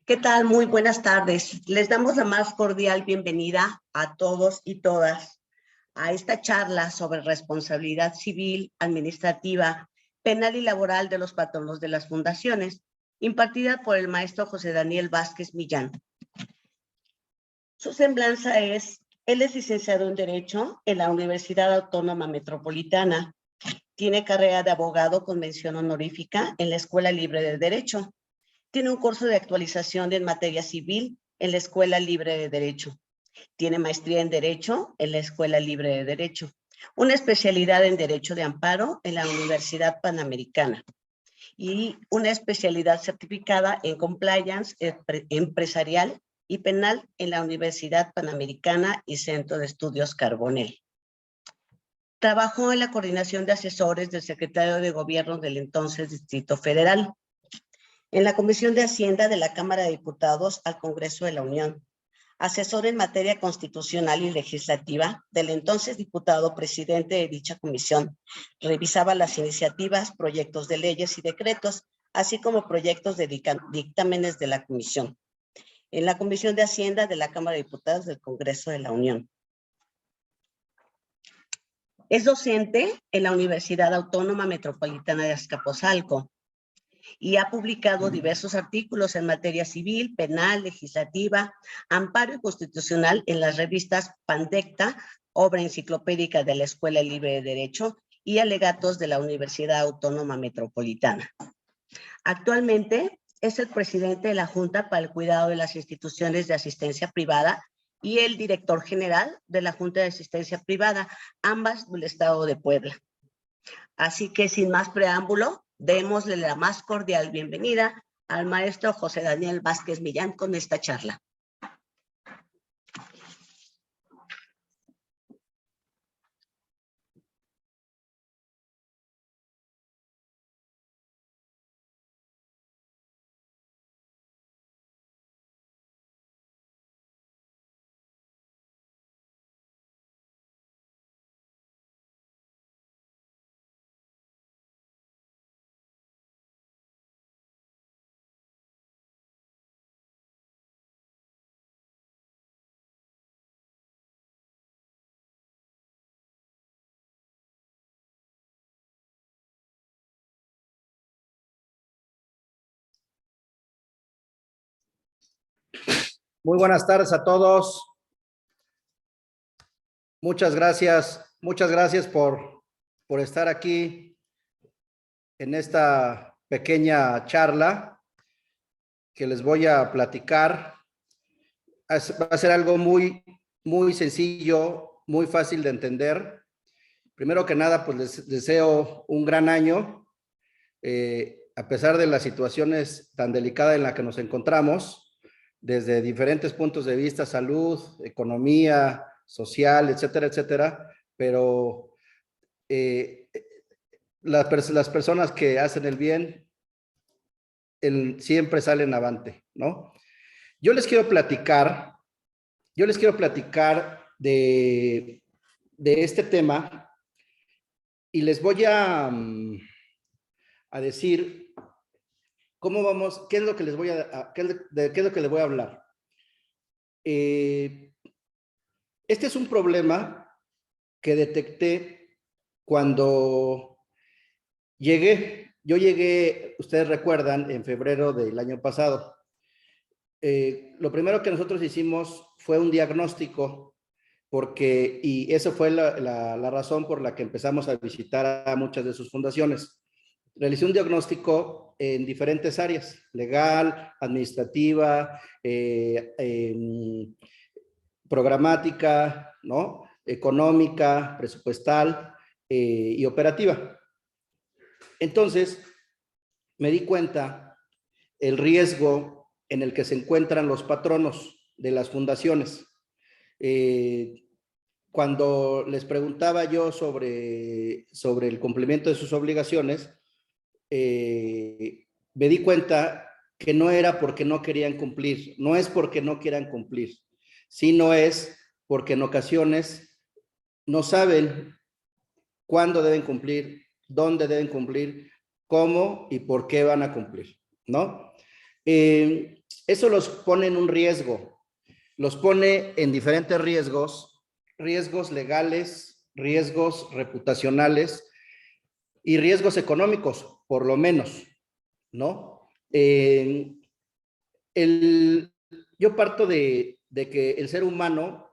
¿Qué tal? Muy buenas tardes. Les damos la más cordial bienvenida a todos y todas a esta charla sobre responsabilidad civil, administrativa, penal y laboral de los patronos de las fundaciones, impartida por el maestro José Daniel Vázquez Millán. Su semblanza es, él es licenciado en Derecho en la Universidad Autónoma Metropolitana. Tiene carrera de abogado con mención honorífica en la Escuela Libre de Derecho. Tiene un curso de actualización en materia civil en la Escuela Libre de Derecho. Tiene maestría en Derecho en la Escuela Libre de Derecho. Una especialidad en Derecho de Amparo en la Universidad Panamericana. Y una especialidad certificada en Compliance Empresarial y Penal en la Universidad Panamericana y Centro de Estudios Carbonell. Trabajó en la coordinación de asesores del secretario de Gobierno del entonces Distrito Federal, en la Comisión de Hacienda de la Cámara de Diputados al Congreso de la Unión, asesor en materia constitucional y legislativa del entonces diputado presidente de dicha comisión. Revisaba las iniciativas, proyectos de leyes y decretos, así como proyectos de dictámenes de la comisión. En la Comisión de Hacienda de la Cámara de Diputados del Congreso de la Unión. Es docente en la Universidad Autónoma Metropolitana de Azcapotzalco y ha publicado diversos artículos en materia civil, penal, legislativa, amparo y constitucional en las revistas Pandecta, obra enciclopédica de la Escuela Libre de Derecho, y Alegatos de la Universidad Autónoma Metropolitana. Actualmente es el presidente de la Junta para el Cuidado de las Instituciones de Asistencia Privada y el director general de la Junta de Asistencia Privada, ambas del Estado de Puebla. Así que sin más preámbulo, démosle la más cordial bienvenida al maestro José Daniel Vázquez Millán con esta charla. Muy buenas tardes a todos. Muchas gracias por estar aquí en esta pequeña charla que les voy a platicar. Va a ser algo muy sencillo, muy fácil de entender. Primero que nada, pues les deseo un gran año, a pesar de las situaciones tan delicadas en las que nos encontramos, desde diferentes puntos de vista, salud, economía, social, etcétera, etcétera, pero las personas que hacen el bien siempre salen avante, ¿no? Yo les quiero platicar de este tema y les voy a decir cómo vamos, qué es lo que les voy de qué es lo que les voy a hablar. Este es un problema que detecté cuando llegué. Yo llegué, ustedes recuerdan, en febrero del año pasado. Lo primero que nosotros hicimos fue un diagnóstico, y eso fue la razón por la que empezamos a visitar a muchas de sus fundaciones. Realicé un diagnóstico en diferentes áreas: legal, administrativa, programática, ¿no?, económica, presupuestal y operativa. Entonces, me di cuenta el riesgo en el que se encuentran los patronos de las fundaciones. Cuando les preguntaba yo sobre el cumplimiento de sus obligaciones, me di cuenta que no era porque no querían cumplir, no es porque no quieran cumplir, sino es porque en ocasiones no saben cuándo deben cumplir, dónde deben cumplir, cómo y por qué van a cumplir, ¿no? Eso los pone en un riesgo, los pone en diferentes riesgos, riesgos legales, riesgos reputacionales y riesgos económicos, por lo menos, ¿no? Yo parto de que el ser humano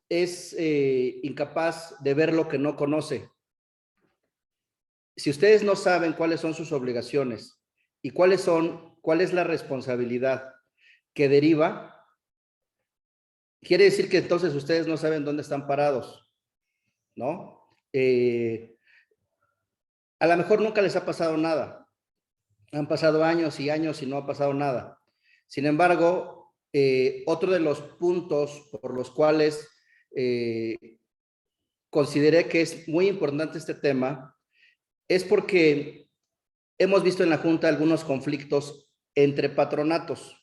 es incapaz de ver lo que no conoce. Si ustedes no saben cuáles son sus obligaciones y cuál es la responsabilidad que deriva, quiere decir que entonces ustedes no saben dónde están parados, ¿no? A lo mejor nunca les ha pasado nada. Han pasado años y años y no ha pasado nada. Sin embargo, otro de los puntos por los cuales consideré que es muy importante este tema es porque hemos visto en la Junta algunos conflictos entre patronatos.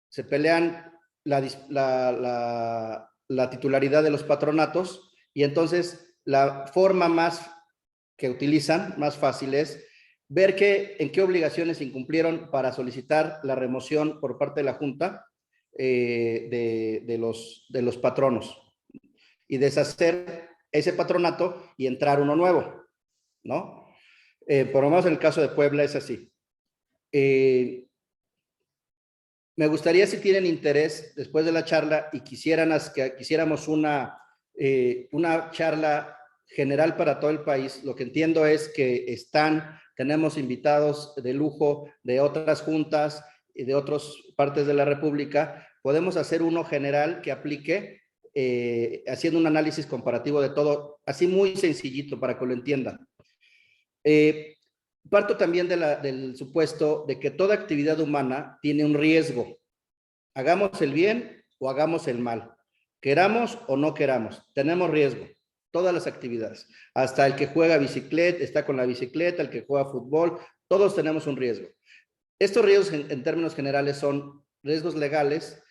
Se pelean la titularidad de los patronatos y entonces la forma más que utilizan, más fácil, es ver en qué obligaciones incumplieron para solicitar la remoción por parte de la Junta de los patronos y deshacer ese patronato y entrar uno nuevo, ¿no? Por lo menos en el caso de Puebla es así. Me gustaría, si tienen interés, después de la charla y quisiéramos una charla general para todo el país, lo que entiendo es que tenemos invitados de lujo de otras juntas y de otras partes de la República. Podemos hacer uno general que aplique, haciendo un análisis comparativo de todo, así muy sencillito para que lo entiendan. Parto también del supuesto de que toda actividad humana tiene un riesgo. Hagamos el bien o hagamos el mal. Queramos o no queramos, tenemos riesgo. Todas las actividades. Hasta el que juega bicicleta, está con la bicicleta, el que juega fútbol, todos tenemos un riesgo. Estos riesgos en términos generales son riesgos legales,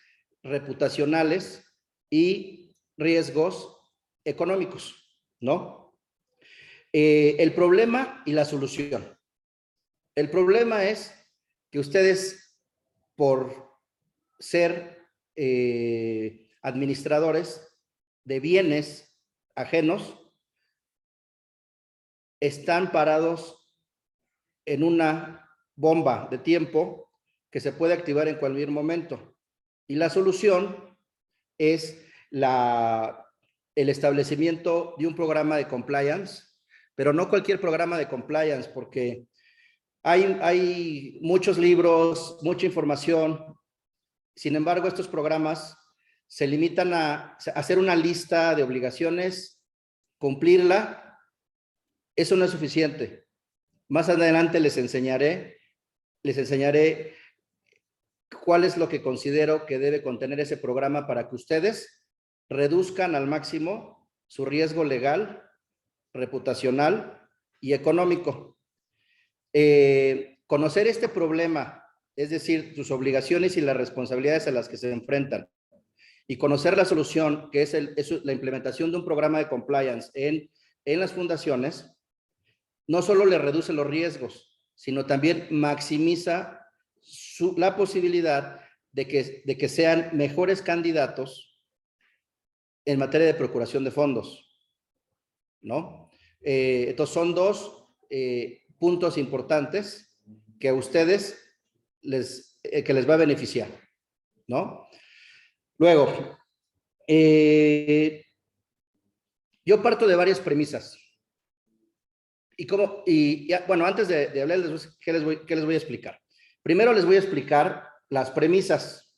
reputacionales y riesgos económicos, ¿no? El problema y la solución. El problema es que ustedes, por ser administradores de bienes ajenos, están parados en una bomba de tiempo que se puede activar en cualquier momento. Y la solución es el establecimiento de un programa de compliance, pero no cualquier programa de compliance, porque hay muchos libros, mucha información. Sin embargo, estos programas se limitan a hacer una lista de obligaciones, cumplirla. Eso no es suficiente. Más adelante les enseñaré cuál es lo que considero que debe contener ese programa para que ustedes reduzcan al máximo su riesgo legal, reputacional y económico. Conocer este problema, es decir, sus obligaciones y las responsabilidades a las que se enfrentan, y conocer la solución, que es la implementación de un programa de compliance en las fundaciones, no solo le reduce los riesgos, sino también maximiza la posibilidad de que sean mejores candidatos en materia de procuración de fondos, ¿no? Entonces son dos puntos importantes que a ustedes les va a beneficiar, ¿no? Luego, yo parto de varias premisas. Bueno, antes de hablarles, ¿qué les voy a explicar? Primero les voy a explicar las premisas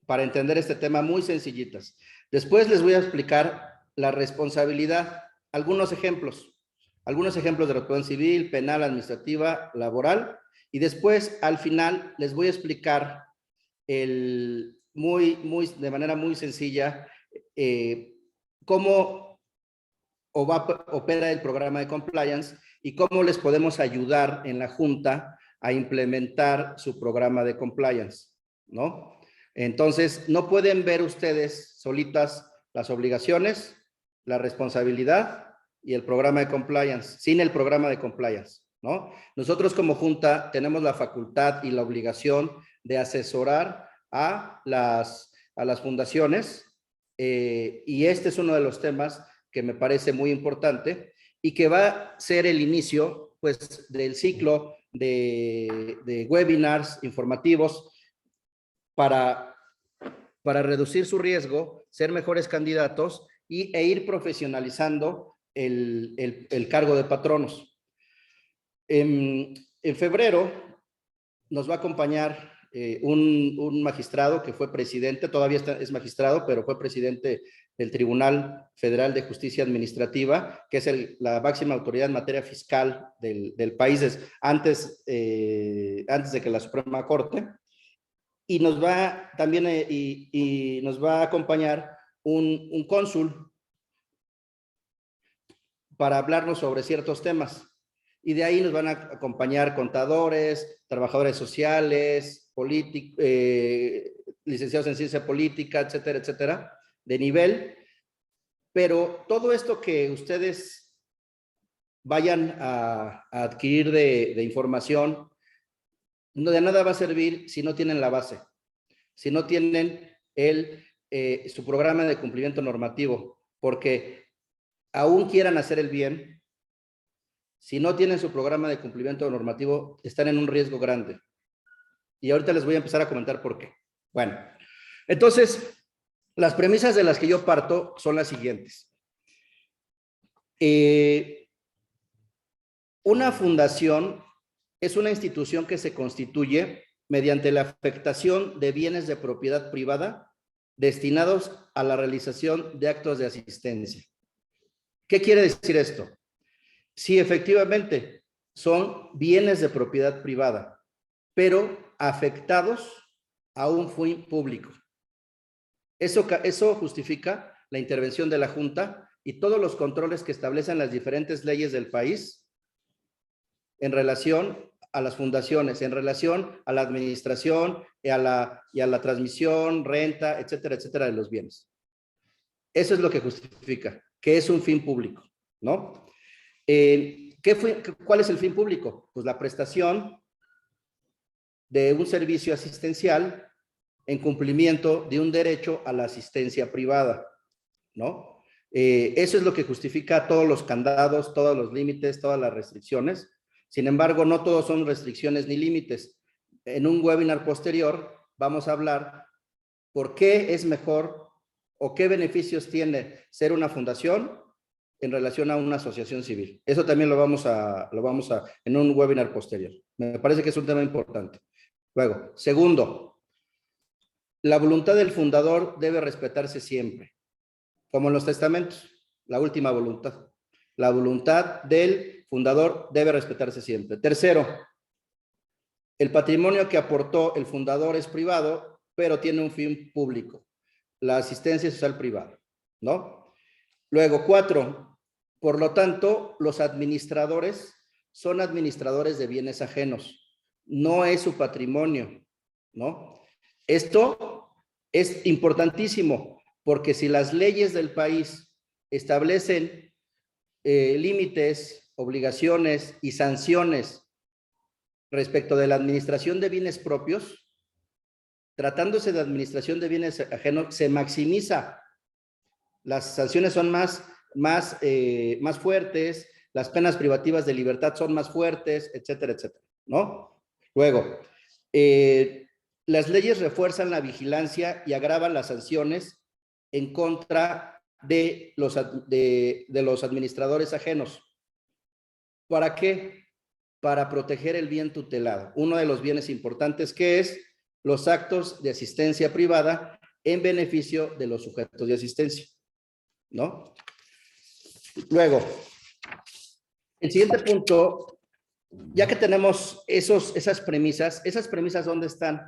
para entender este tema muy sencillitas. Después les voy a explicar la responsabilidad, algunos ejemplos de responsabilidad civil, penal, administrativa, laboral, y después, al final, les voy a explicar de manera muy sencilla cómo opera el programa de compliance y cómo les podemos ayudar en la Junta a implementar su programa de compliance, ¿no? Entonces, no pueden ver ustedes solitas las obligaciones, la responsabilidad y el programa de compliance, sin el programa de compliance, ¿no? Nosotros como Junta tenemos la facultad y la obligación de asesorar a las fundaciones, y este es uno de los temas que me parece muy importante y que va a ser el inicio, pues, del ciclo de webinars informativos para reducir su riesgo, ser mejores candidatos e ir profesionalizando el cargo de patronos. En febrero nos va a acompañar un magistrado que fue presidente, todavía es magistrado, pero fue presidente del Tribunal Federal de Justicia Administrativa, que es la máxima autoridad en materia fiscal del país antes de que la Suprema Corte. Y nos va también nos va a acompañar un cónsul para hablarnos sobre ciertos temas. Y de ahí nos van a acompañar contadores, trabajadores sociales, licenciados en ciencia política, etcétera, etcétera, de nivel. Pero todo esto que ustedes vayan a adquirir de información, no de nada va a servir si no tienen la base, si no tienen su programa de cumplimiento normativo, porque aún quieran hacer el bien, si no tienen su programa de cumplimiento normativo, están en un riesgo grande. Y ahorita les voy a empezar a comentar por qué. Bueno, entonces, las premisas de las que yo parto son las siguientes. Una fundación es una institución que se constituye mediante la afectación de bienes de propiedad privada destinados a la realización de actos de asistencia. ¿Qué quiere decir esto? Sí, efectivamente, son bienes de propiedad privada, pero afectados a un fin público. Eso justifica la intervención de la Junta y todos los controles que establecen las diferentes leyes del país en relación a las fundaciones, en relación a la administración y a la transmisión, renta, etcétera, etcétera, de los bienes. Eso es lo que justifica, que es un fin público, ¿no? ¿Cuál es el fin público? Pues la prestación de un servicio asistencial en cumplimiento de un derecho a la asistencia privada, ¿no? Eso es lo que justifica todos los candados, todos los límites, todas las restricciones. Sin embargo, no todos son restricciones ni límites. En un webinar posterior vamos a hablar por qué es mejor o qué beneficios tiene ser una fundación en relación a una asociación civil. Eso también lo vamos a en un webinar posterior. Me parece que es un tema importante. Luego, segundo, la voluntad del fundador debe respetarse siempre, como en los testamentos, la última voluntad. La voluntad del fundador debe respetarse siempre. Tercero, el patrimonio que aportó el fundador es privado, pero tiene un fin público, la asistencia social privada, ¿no? Luego, 4, por lo tanto, los administradores son administradores de bienes ajenos, no es su patrimonio, ¿no? Esto es importantísimo, porque si las leyes del país establecen límites, obligaciones y sanciones respecto de la administración de bienes propios, tratándose de administración de bienes ajenos, se maximiza. Las sanciones son más fuertes, las penas privativas de libertad son más fuertes, etcétera, etcétera, ¿no? Luego, las leyes refuerzan la vigilancia y agravan las sanciones en contra de los administradores ajenos. ¿Para qué? Para proteger el bien tutelado. Uno de los bienes importantes que es los actos de asistencia privada en beneficio de los sujetos de asistencia, ¿no? Luego, el siguiente punto, ya que tenemos esas premisas, ¿dónde están?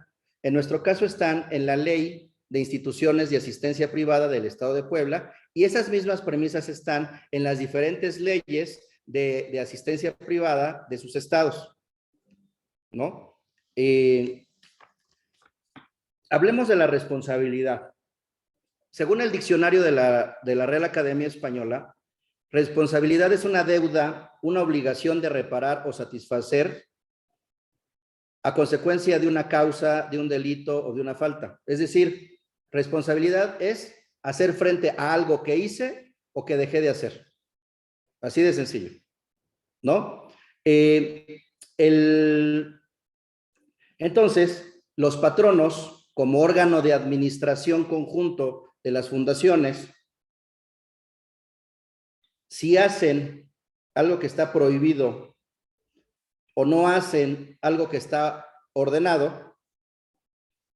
En nuestro caso están en la Ley de Instituciones de Asistencia Privada del Estado de Puebla, y esas mismas premisas están en las diferentes leyes de asistencia privada de sus estados, ¿no? Hablemos de la responsabilidad. Según el diccionario de la Real Academia Española, Responsabilidad es una deuda, una obligación de reparar o satisfacer a consecuencia de una causa, de un delito o de una falta. Es decir, responsabilidad es hacer frente a algo que hice o que dejé de hacer. Así de sencillo, ¿no? Entonces, los patronos, como órgano de administración conjunto de las fundaciones, si hacen algo que está prohibido o no hacen algo que está ordenado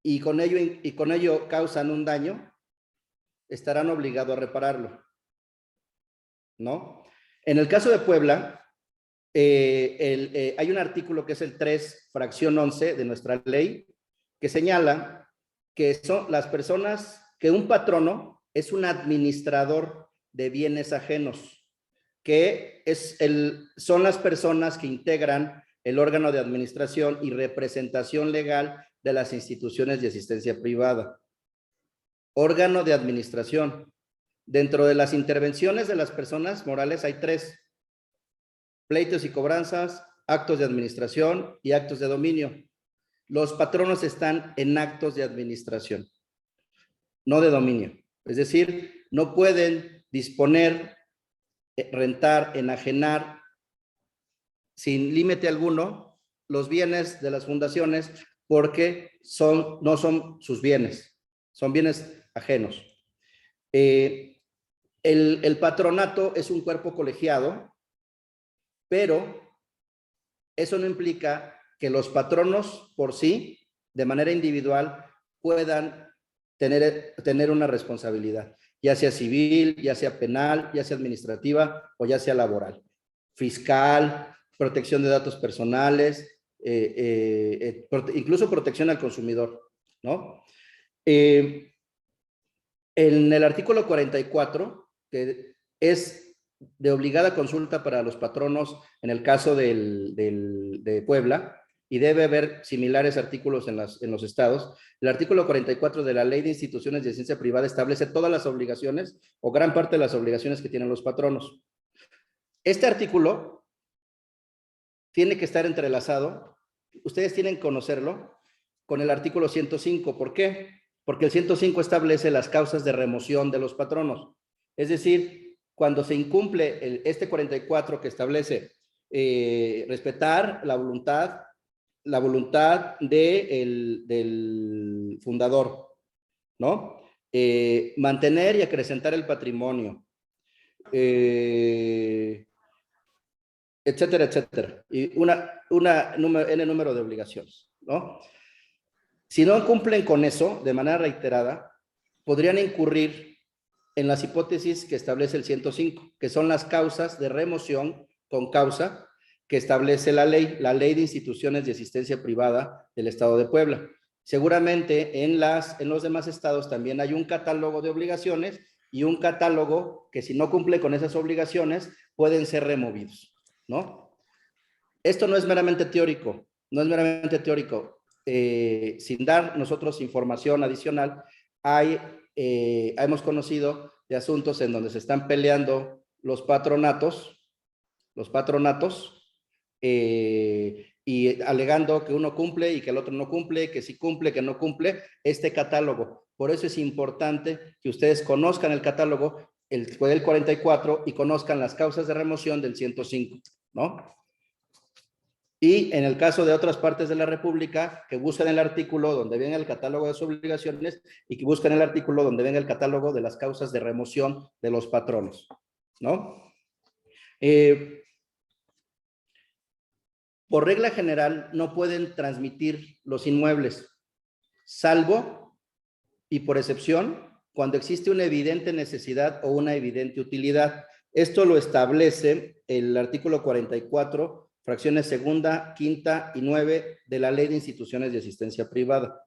y con ello causan un daño, estarán obligados a repararlo, ¿no? En el caso de Puebla, hay un artículo que es el 3, fracción 11 de nuestra ley, que señala que son las personas, que un patrono es un administrador de bienes ajenos, que son las personas que integran el órgano de administración y representación legal de las instituciones de asistencia privada. Órgano de administración. Dentro de las intervenciones de las personas morales hay 3: pleitos y cobranzas, actos de administración y actos de dominio. Los patronos están en actos de administración, no de dominio. Es decir, no pueden disponer, rentar, enajenar sin límite alguno los bienes de las fundaciones porque no son sus bienes, son bienes ajenos. El patronato es un cuerpo colegiado, pero eso no implica que los patronos por sí, de manera individual, puedan tener una responsabilidad, ya sea civil, ya sea penal, ya sea administrativa o ya sea laboral, fiscal, protección de datos personales, incluso protección al consumidor, ¿no? En el artículo 44, que es de obligada consulta para los patronos en el caso de Puebla, y debe haber similares artículos en los estados. El artículo 44 de la Ley de Instituciones de Asistencia Privada establece todas las obligaciones o gran parte de las obligaciones que tienen los patronos. Este artículo tiene que estar entrelazado, ustedes tienen que conocerlo, con el artículo 105. ¿Por qué? Porque el 105 establece las causas de remoción de los patronos. Es decir, cuando se incumple este 44 que establece respetar la voluntad del fundador, ¿no? Mantener y acrecentar el patrimonio, etcétera, etcétera. Y n número de obligaciones, ¿no? Si no cumplen con eso de manera reiterada, podrían incurrir en las hipótesis que establece el 105, que son las causas de remoción con causa que establece la ley de instituciones de asistencia privada del Estado de Puebla. Seguramente en los demás estados también hay un catálogo de obligaciones y un catálogo que, si no cumple con esas obligaciones, pueden ser removidos, ¿no? Esto no es meramente teórico, no es meramente teórico. Sin dar nosotros información adicional, hemos conocido de asuntos en donde se están peleando los patronatos, y alegando que uno cumple y que el otro no cumple, que sí cumple, que no cumple este catálogo. Por eso es importante que ustedes conozcan el catálogo, el 44, y conozcan las causas de remoción del 105, ¿no? Y en el caso de otras partes de la República, que busquen el artículo donde viene el catálogo de sus obligaciones y que busquen el artículo donde viene el catálogo de las causas de remoción de los patronos, ¿no? Por regla general, no pueden transmitir los inmuebles, salvo y por excepción, cuando existe una evidente necesidad o una evidente utilidad. Esto lo establece el artículo 44, fracciones segunda, quinta y 9 de la Ley de Instituciones de Asistencia Privada.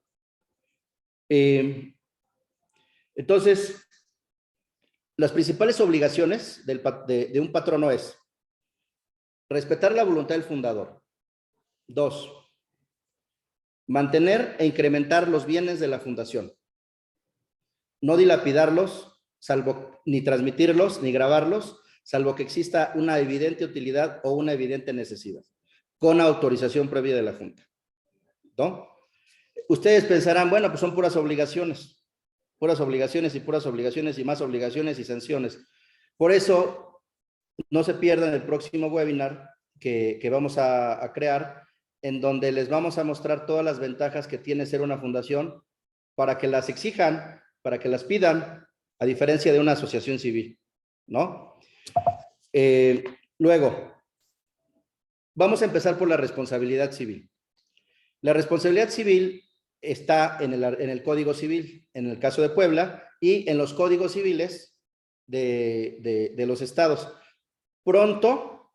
Entonces, las principales obligaciones de un patrono es respetar la voluntad del fundador. 2, mantener e incrementar los bienes de la fundación. No dilapidarlos, ni transmitirlos, ni grabarlos, salvo que exista una evidente utilidad o una evidente necesidad, con autorización previa de la Junta, ¿no? Ustedes pensarán, bueno, pues son puras obligaciones y puras obligaciones y más obligaciones y sanciones. Por eso, no se pierdan el próximo webinar que vamos a crear, en donde les vamos a mostrar todas las ventajas que tiene ser una fundación para que las exijan, para que las pidan, a diferencia de una asociación civil, ¿no? Luego, vamos a empezar por la responsabilidad civil. La responsabilidad civil está en el Código Civil, en el caso de Puebla, y en los códigos civiles de los estados. Pronto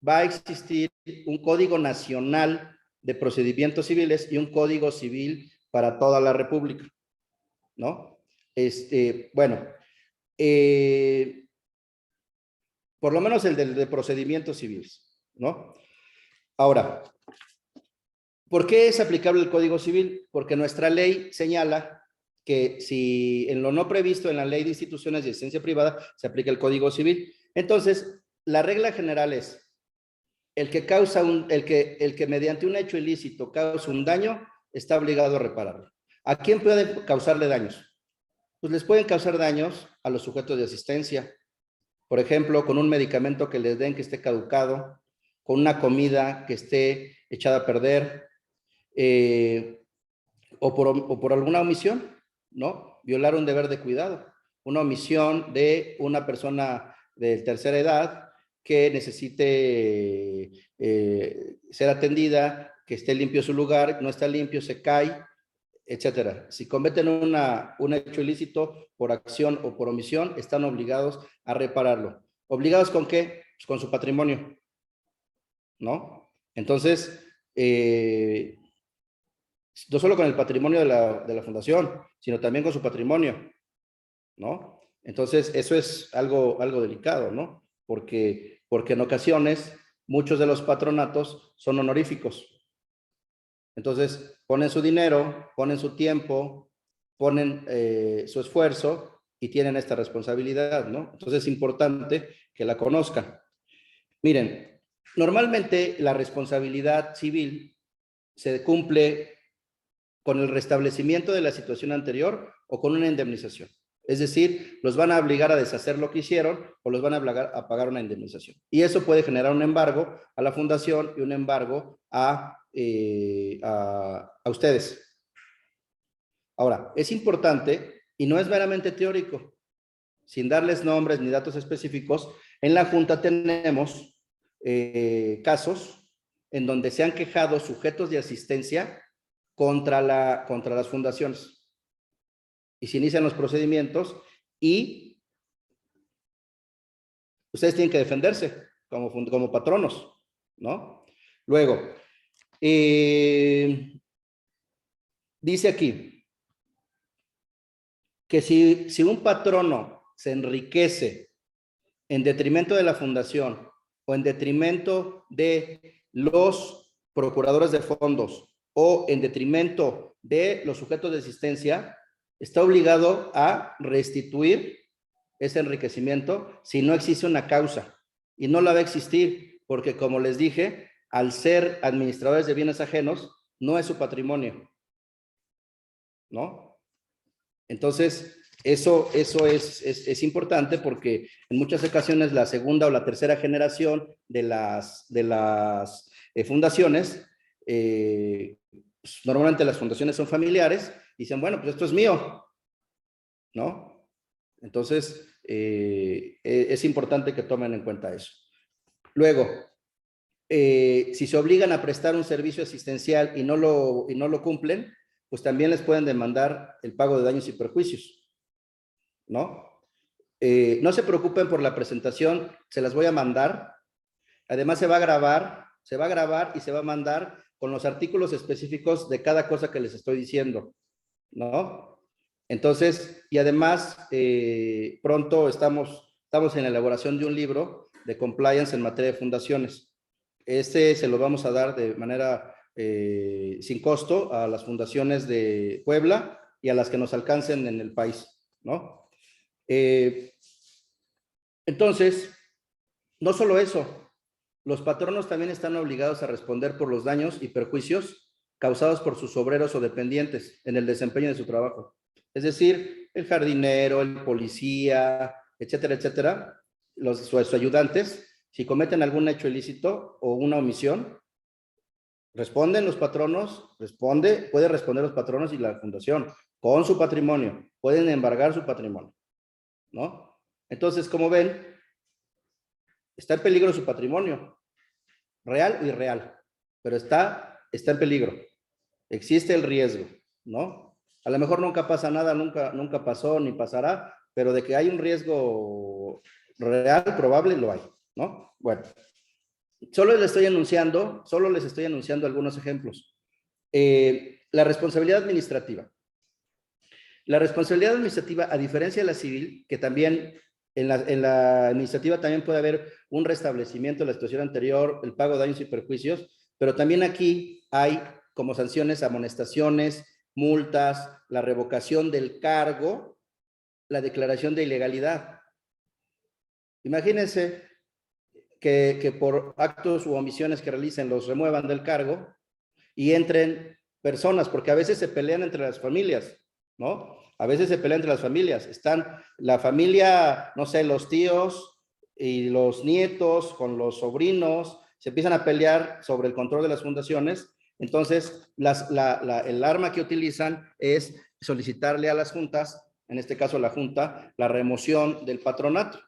va a existir un Código Nacional de Procedimientos Civiles y un Código Civil para toda la República, ¿no? Bueno, por lo menos el de procedimientos civiles, ¿no? Ahora, ¿por qué es aplicable el Código Civil? Porque nuestra ley señala que si en lo no previsto en la Ley de Instituciones de Asistencia Privada se aplica el Código Civil. Entonces, la regla general es el que mediante un hecho ilícito causa un daño está obligado a repararlo. ¿A quién puede causarle daños? Pues les pueden causar daños a los sujetos de asistencia, por ejemplo, con un medicamento que les den que esté caducado, con una comida que esté echada a perder, o por alguna omisión, ¿no? Violar un deber de cuidado, una omisión de una persona de tercera edad que necesite ser atendida, que esté limpio su lugar, no está limpio, se cae, etcétera. Si cometen un hecho ilícito por acción o por omisión, están obligados a repararlo. ¿Obligados con qué? Pues con su patrimonio, ¿no? Entonces, no solo con el patrimonio de la fundación, sino también con su patrimonio, ¿no? Entonces, eso es algo delicado, ¿no? Porque en ocasiones muchos de los patronatos son honoríficos. Entonces, ponen su dinero, ponen su tiempo, ponen su esfuerzo y tienen esta responsabilidad, ¿no? Entonces, es importante que la conozcan. Miren, normalmente la responsabilidad civil se cumple con el restablecimiento de la situación anterior o con una indemnización. Es decir, los van a obligar a deshacer lo que hicieron o los van a obligar a pagar una indemnización. Y eso puede generar un embargo a la fundación y un embargo a ustedes. Ahora, es importante y no es meramente teórico, sin darles nombres ni datos específicos. En la Junta tenemos casos en donde se han quejado sujetos de asistencia contra las fundaciones. Y se inician los procedimientos y ustedes tienen que defenderse como patronos, ¿no? Luego, dice aquí que si un patrono se enriquece en detrimento de la fundación o en detrimento de los procuradores de fondos o en detrimento de los sujetos de asistencia, está obligado a restituir ese enriquecimiento si no existe una causa. Y no la va a existir porque, como les dije, al ser administradores de bienes ajenos, no es su patrimonio, ¿no? Entonces, eso es importante porque en muchas ocasiones la segunda o la tercera generación de las fundaciones, pues, normalmente las fundaciones son familiares, dicen, bueno, pues esto es mío, ¿no? Entonces, es importante que tomen en cuenta eso. Luego, si se obligan a prestar un servicio asistencial y no lo cumplen, pues también les pueden demandar el pago de daños y perjuicios, ¿no? No se preocupen por la presentación, se las voy a mandar. Además, se va a grabar y se va a mandar con los artículos específicos de cada cosa que les estoy diciendo, ¿no? Entonces, y además, pronto estamos en la elaboración de un libro de compliance en materia de fundaciones. Se lo vamos a dar de manera sin costo a las fundaciones de Puebla y a las que nos alcancen en el país, ¿no? Entonces, No solo eso, los patronos también están obligados a responder por los daños y perjuicios causados por sus obreros o dependientes en el desempeño de su trabajo. Es decir, el jardinero, el policía, etcétera, etcétera, sus ayudantes, si cometen algún hecho ilícito o una omisión, responden los patronos, pueden responder los patronos y la fundación con su patrimonio, pueden embargar su patrimonio, ¿no? Entonces, como ven, está en peligro su patrimonio, real o irreal, pero está en peligro. Existe el riesgo, ¿no? A lo mejor nunca pasa nada, nunca pasó ni pasará, pero de que hay un riesgo real, probable, lo hay, ¿no? Bueno, solo les estoy anunciando algunos ejemplos. La responsabilidad administrativa. La responsabilidad administrativa, a diferencia de la civil, que también en la administrativa también puede haber un restablecimiento de la situación anterior, el pago de daños y perjuicios, pero también aquí hay como sanciones, amonestaciones, multas, la revocación del cargo, la declaración de ilegalidad. Imagínense que por actos u omisiones que realicen los remuevan del cargo y entren personas, porque a veces se pelean entre las familias, ¿no? A veces se pelean entre las familias. Están la familia, no sé, los tíos y los nietos con los sobrinos, se empiezan a pelear sobre el control de las fundaciones. Entonces, el arma que utilizan es solicitarle a las juntas, en este caso la junta, la remoción del patronato.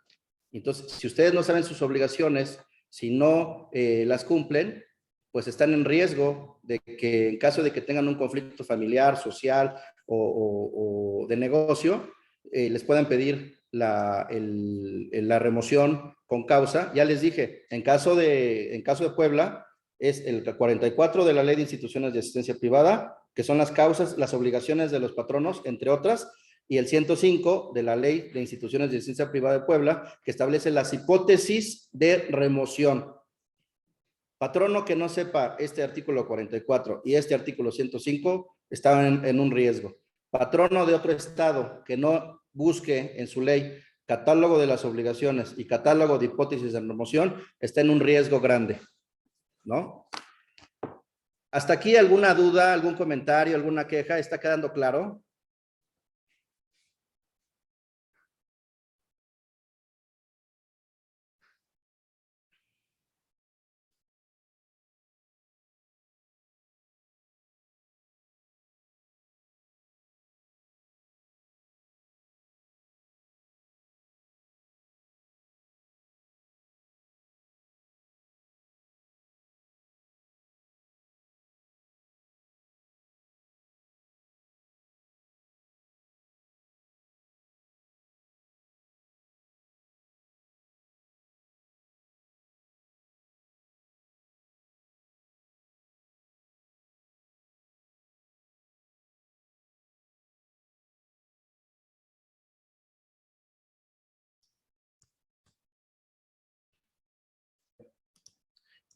Entonces, si ustedes no saben sus obligaciones, si no las cumplen, pues están en riesgo de que en caso de que tengan un conflicto familiar, social o de negocio, les puedan pedir la remoción con causa. Ya les dije, en caso de Puebla, es el 44 de la Ley de Instituciones de Asistencia Privada, que son las causas, las obligaciones de los patronos, entre otras, y el 105 de la Ley de Instituciones de Asistencia Privada de Puebla, que establece las hipótesis de remoción. Patrono que no sepa este artículo 44 y este artículo 105 está en un riesgo. Patrono de otro estado que no busque en su ley catálogo de las obligaciones y catálogo de hipótesis de remoción está en un riesgo grande, ¿no? ¿Hasta aquí alguna duda, algún comentario, alguna queja? ¿Está quedando claro?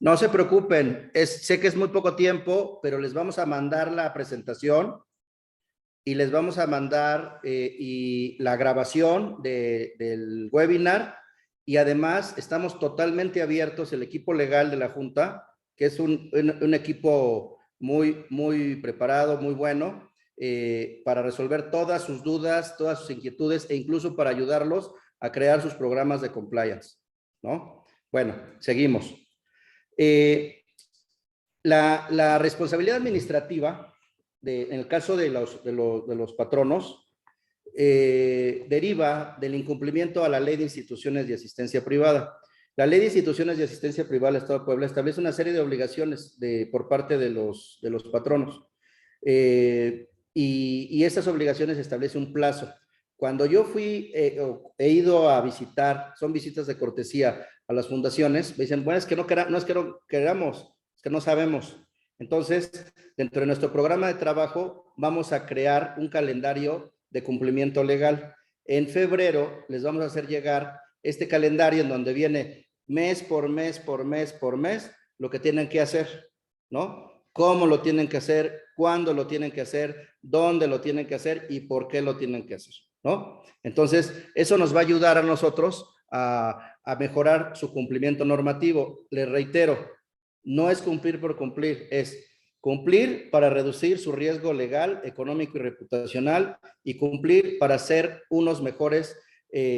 No se preocupen, sé que es muy poco tiempo, pero les vamos a mandar la presentación y les vamos a mandar y la grabación del webinar, y además estamos totalmente abiertos, el equipo legal de la Junta, que es un equipo muy preparado, muy bueno, para resolver todas sus dudas, todas sus inquietudes e incluso para ayudarlos a crear sus programas de compliance, ¿no? Bueno, seguimos. La responsabilidad administrativa, en el caso de los patronos, deriva del incumplimiento a la Ley de Instituciones de Asistencia Privada. La Ley de Instituciones de Asistencia Privada del Estado de Puebla establece una serie de obligaciones por parte de los patronos. Y estas obligaciones establece un plazo. Cuando yo he ido a visitar, son visitas de cortesía a las fundaciones, me dicen, bueno, es que no queramos, es que no sabemos. Entonces, dentro de nuestro programa de trabajo, vamos a crear un calendario de cumplimiento legal. En febrero les vamos a hacer llegar este calendario en donde viene mes por mes, por mes, por mes, lo que tienen que hacer, ¿no? Cómo lo tienen que hacer, cuándo lo tienen que hacer, dónde lo tienen que hacer y por qué lo tienen que hacer, ¿no? Entonces, eso nos va a ayudar a nosotros a mejorar su cumplimiento normativo. Les reitero, no es cumplir por cumplir, es cumplir para reducir su riesgo legal, económico y reputacional, y cumplir para ser unos mejores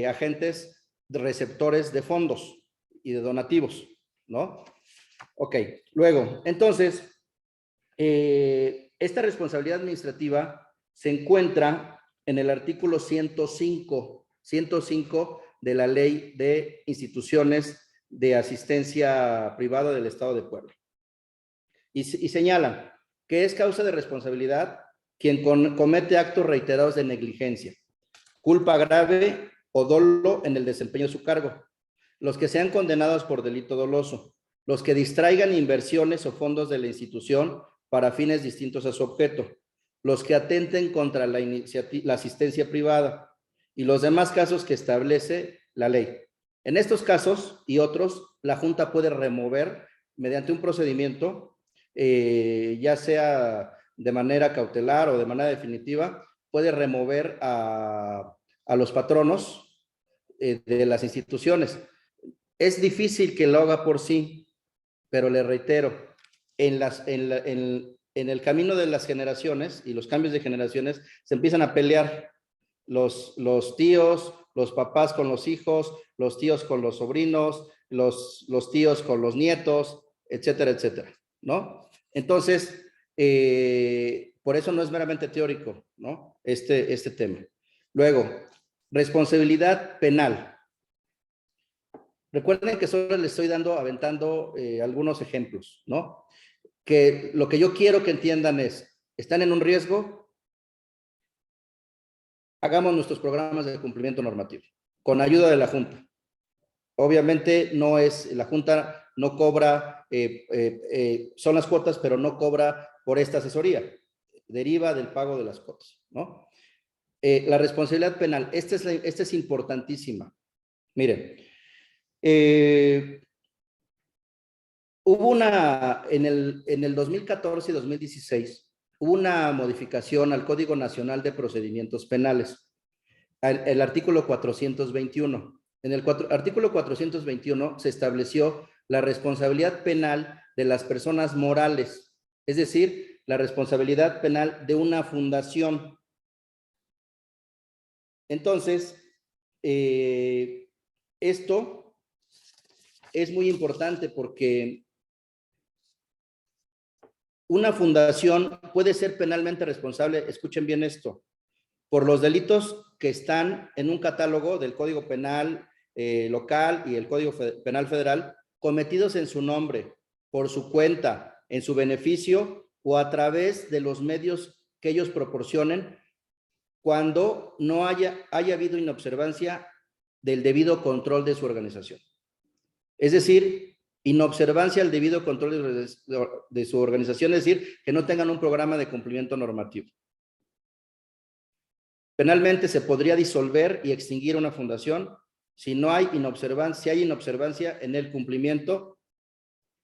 agentes receptores de fondos y de donativos, ¿no? Ok, luego, entonces, esta responsabilidad administrativa se encuentra en el artículo 105 de la Ley de Instituciones de Asistencia Privada del Estado de Puebla. Y señalan que es causa de responsabilidad quien comete actos reiterados de negligencia, culpa grave o dolo en el desempeño de su cargo, los que sean condenados por delito doloso, los que distraigan inversiones o fondos de la institución para fines distintos a su objeto, los que atenten contra la asistencia privada y los demás casos que establece la ley. En estos casos y otros, la Junta puede remover mediante un procedimiento, ya sea de manera cautelar o de manera definitiva, puede remover a los patronos de las instituciones. Es difícil que lo haga por sí, pero le reitero, en el camino de las generaciones y los cambios de generaciones se empiezan a pelear los tíos, los papás con los hijos, los tíos con los sobrinos, los tíos con los nietos, etcétera, etcétera, ¿no? Entonces, por eso no es meramente teórico, ¿no? Este tema. Luego, responsabilidad penal. Recuerden que solo les estoy aventando algunos ejemplos, ¿no? Que lo que yo quiero que entiendan es, ¿están en un riesgo? Hagamos nuestros programas de cumplimiento normativo, con ayuda de la Junta. Obviamente la Junta no cobra, son las cuotas, pero no cobra por esta asesoría. Deriva del pago de las cuotas, ¿no? La responsabilidad penal, esta es importantísima. Miren, hubo en el 2014 y 2016, hubo una modificación al Código Nacional de Procedimientos Penales, el artículo 421. En el artículo 421 se estableció la responsabilidad penal de las personas morales, es decir, la responsabilidad penal de una fundación. Entonces, esto es muy importante porque una fundación puede ser penalmente responsable, escuchen bien esto, por los delitos que están en un catálogo del Código Penal local y el Código Penal Federal, cometidos en su nombre, por su cuenta, en su beneficio o a través de los medios que ellos proporcionen, cuando no haya habido inobservancia del debido control de su organización. Es decir, inobservancia al debido control de su organización, es decir, que no tengan un programa de cumplimiento normativo. Penalmente se podría disolver y extinguir una fundación si hay inobservancia en el cumplimiento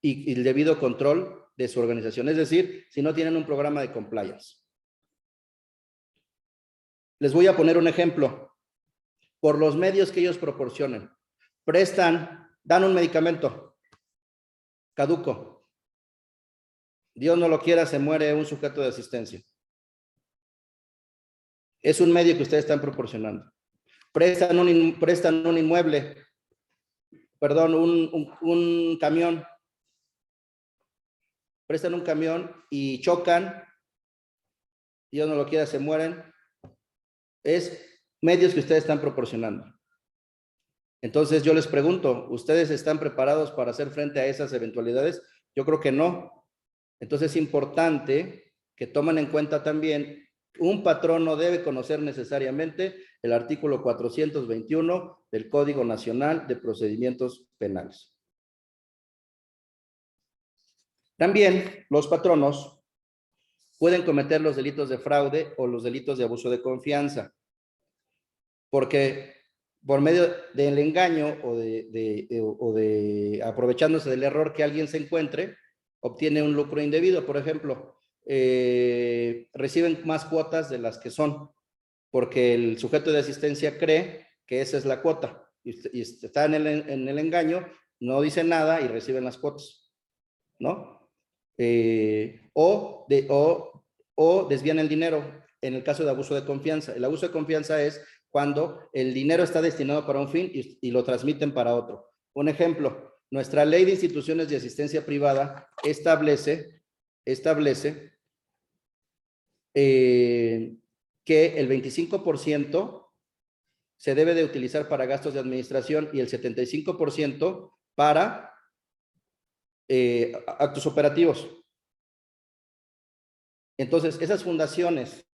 y el debido control de su organización, es decir, si no tienen un programa de compliance. Les voy a poner un ejemplo. Por los medios que ellos proporcionan, dan un medicamento caduco. Dios no lo quiera, se muere un sujeto de asistencia. Es un medio que ustedes están proporcionando. Prestan un inmueble, perdón, un camión. Prestan un camión y chocan. Dios no lo quiera, se mueren. Es medios que ustedes están proporcionando. Entonces yo les pregunto, ¿ustedes están preparados para hacer frente a esas eventualidades? Yo creo que no. Entonces es importante que tomen en cuenta también, un patrón no debe conocer necesariamente el artículo 421 del Código Nacional de Procedimientos Penales. También los patronos pueden cometer los delitos de fraude o los delitos de abuso de confianza, porque por medio del engaño o de aprovechándose del error que alguien se encuentre, obtiene un lucro indebido. Por ejemplo, reciben más cuotas de las que son, porque el sujeto de asistencia cree que esa es la cuota, y está en el engaño, no dice nada y reciben las cuotas, ¿no? O desvían el dinero en el caso de abuso de confianza. El abuso de confianza es cuando el dinero está destinado para un fin y lo transmiten para otro. Un ejemplo, nuestra ley de instituciones de asistencia privada establece que el 25% se debe de utilizar para gastos de administración y el 75% para actos operativos. Entonces, esas fundaciones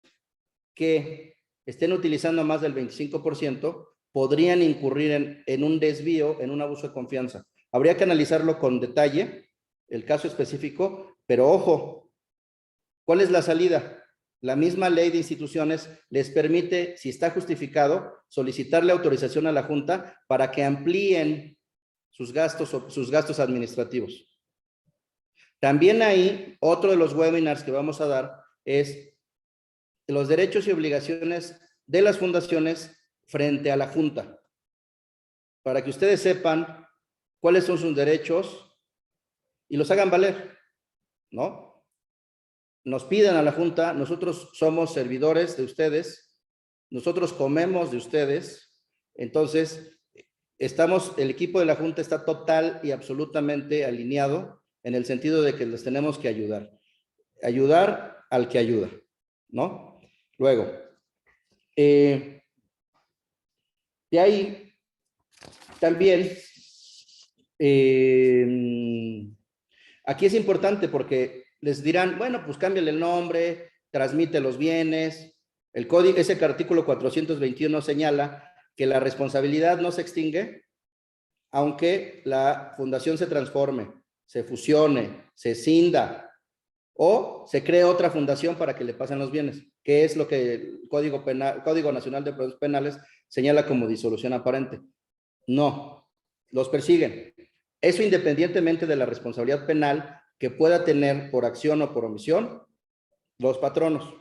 que estén utilizando más del 25% podrían incurrir en un desvío, en un abuso de confianza. Habría que analizarlo con detalle, el caso específico, pero ojo, ¿cuál es la salida? La misma ley de instituciones les permite, si está justificado, solicitarle autorización a la Junta para que amplíen sus gastos administrativos. También ahí, otro de los webinars que vamos a dar es los derechos y obligaciones de las fundaciones frente a la Junta, para que ustedes sepan cuáles son sus derechos y los hagan valer, ¿no? Nos piden a la Junta, nosotros somos servidores de ustedes, nosotros comemos de ustedes, entonces el equipo de la Junta está total y absolutamente alineado en el sentido de que les tenemos que ayudar al que ayuda, ¿no? Luego, de ahí también, aquí es importante porque les dirán, bueno, pues cámbiale el nombre, transmite los bienes. El código, ese artículo 421 señala que la responsabilidad no se extingue aunque la fundación se transforme, se fusione, se cinda o se cree otra fundación para que le pasen los bienes, que es lo que el Código Nacional de Procesos Penales señala como disolución aparente. No, los persiguen. Eso independientemente de la responsabilidad penal que pueda tener por acción o por omisión los patronos.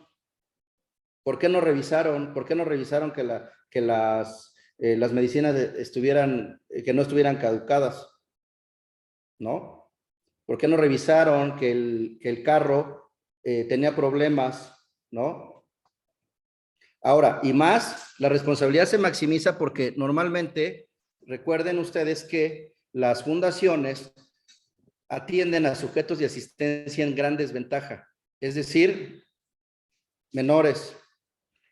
¿Por qué no revisaron que las medicinas que no estuvieran caducadas? ¿No? ¿Por qué no revisaron que el carro tenía problemas? ¿No? Ahora, y más, la responsabilidad se maximiza porque normalmente, recuerden ustedes que las fundaciones atienden a sujetos de asistencia en gran desventaja, es decir, menores,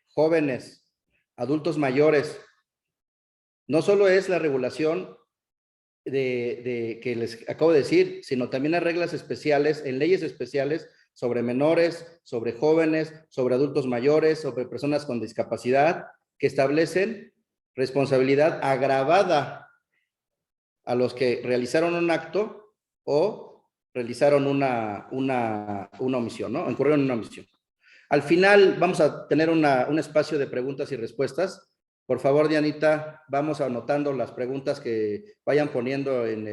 jóvenes, adultos mayores. No solo es la regulación que les acabo de decir, sino también hay reglas especiales, en leyes especiales sobre menores, sobre jóvenes, sobre adultos mayores, sobre personas con discapacidad, que establecen responsabilidad agravada a los que realizaron un acto o realizaron una omisión, ¿no? Incurrieron en una omisión. Al final vamos a tener un espacio de preguntas y respuestas. Por favor, Dianita, vamos anotando las preguntas que vayan poniendo en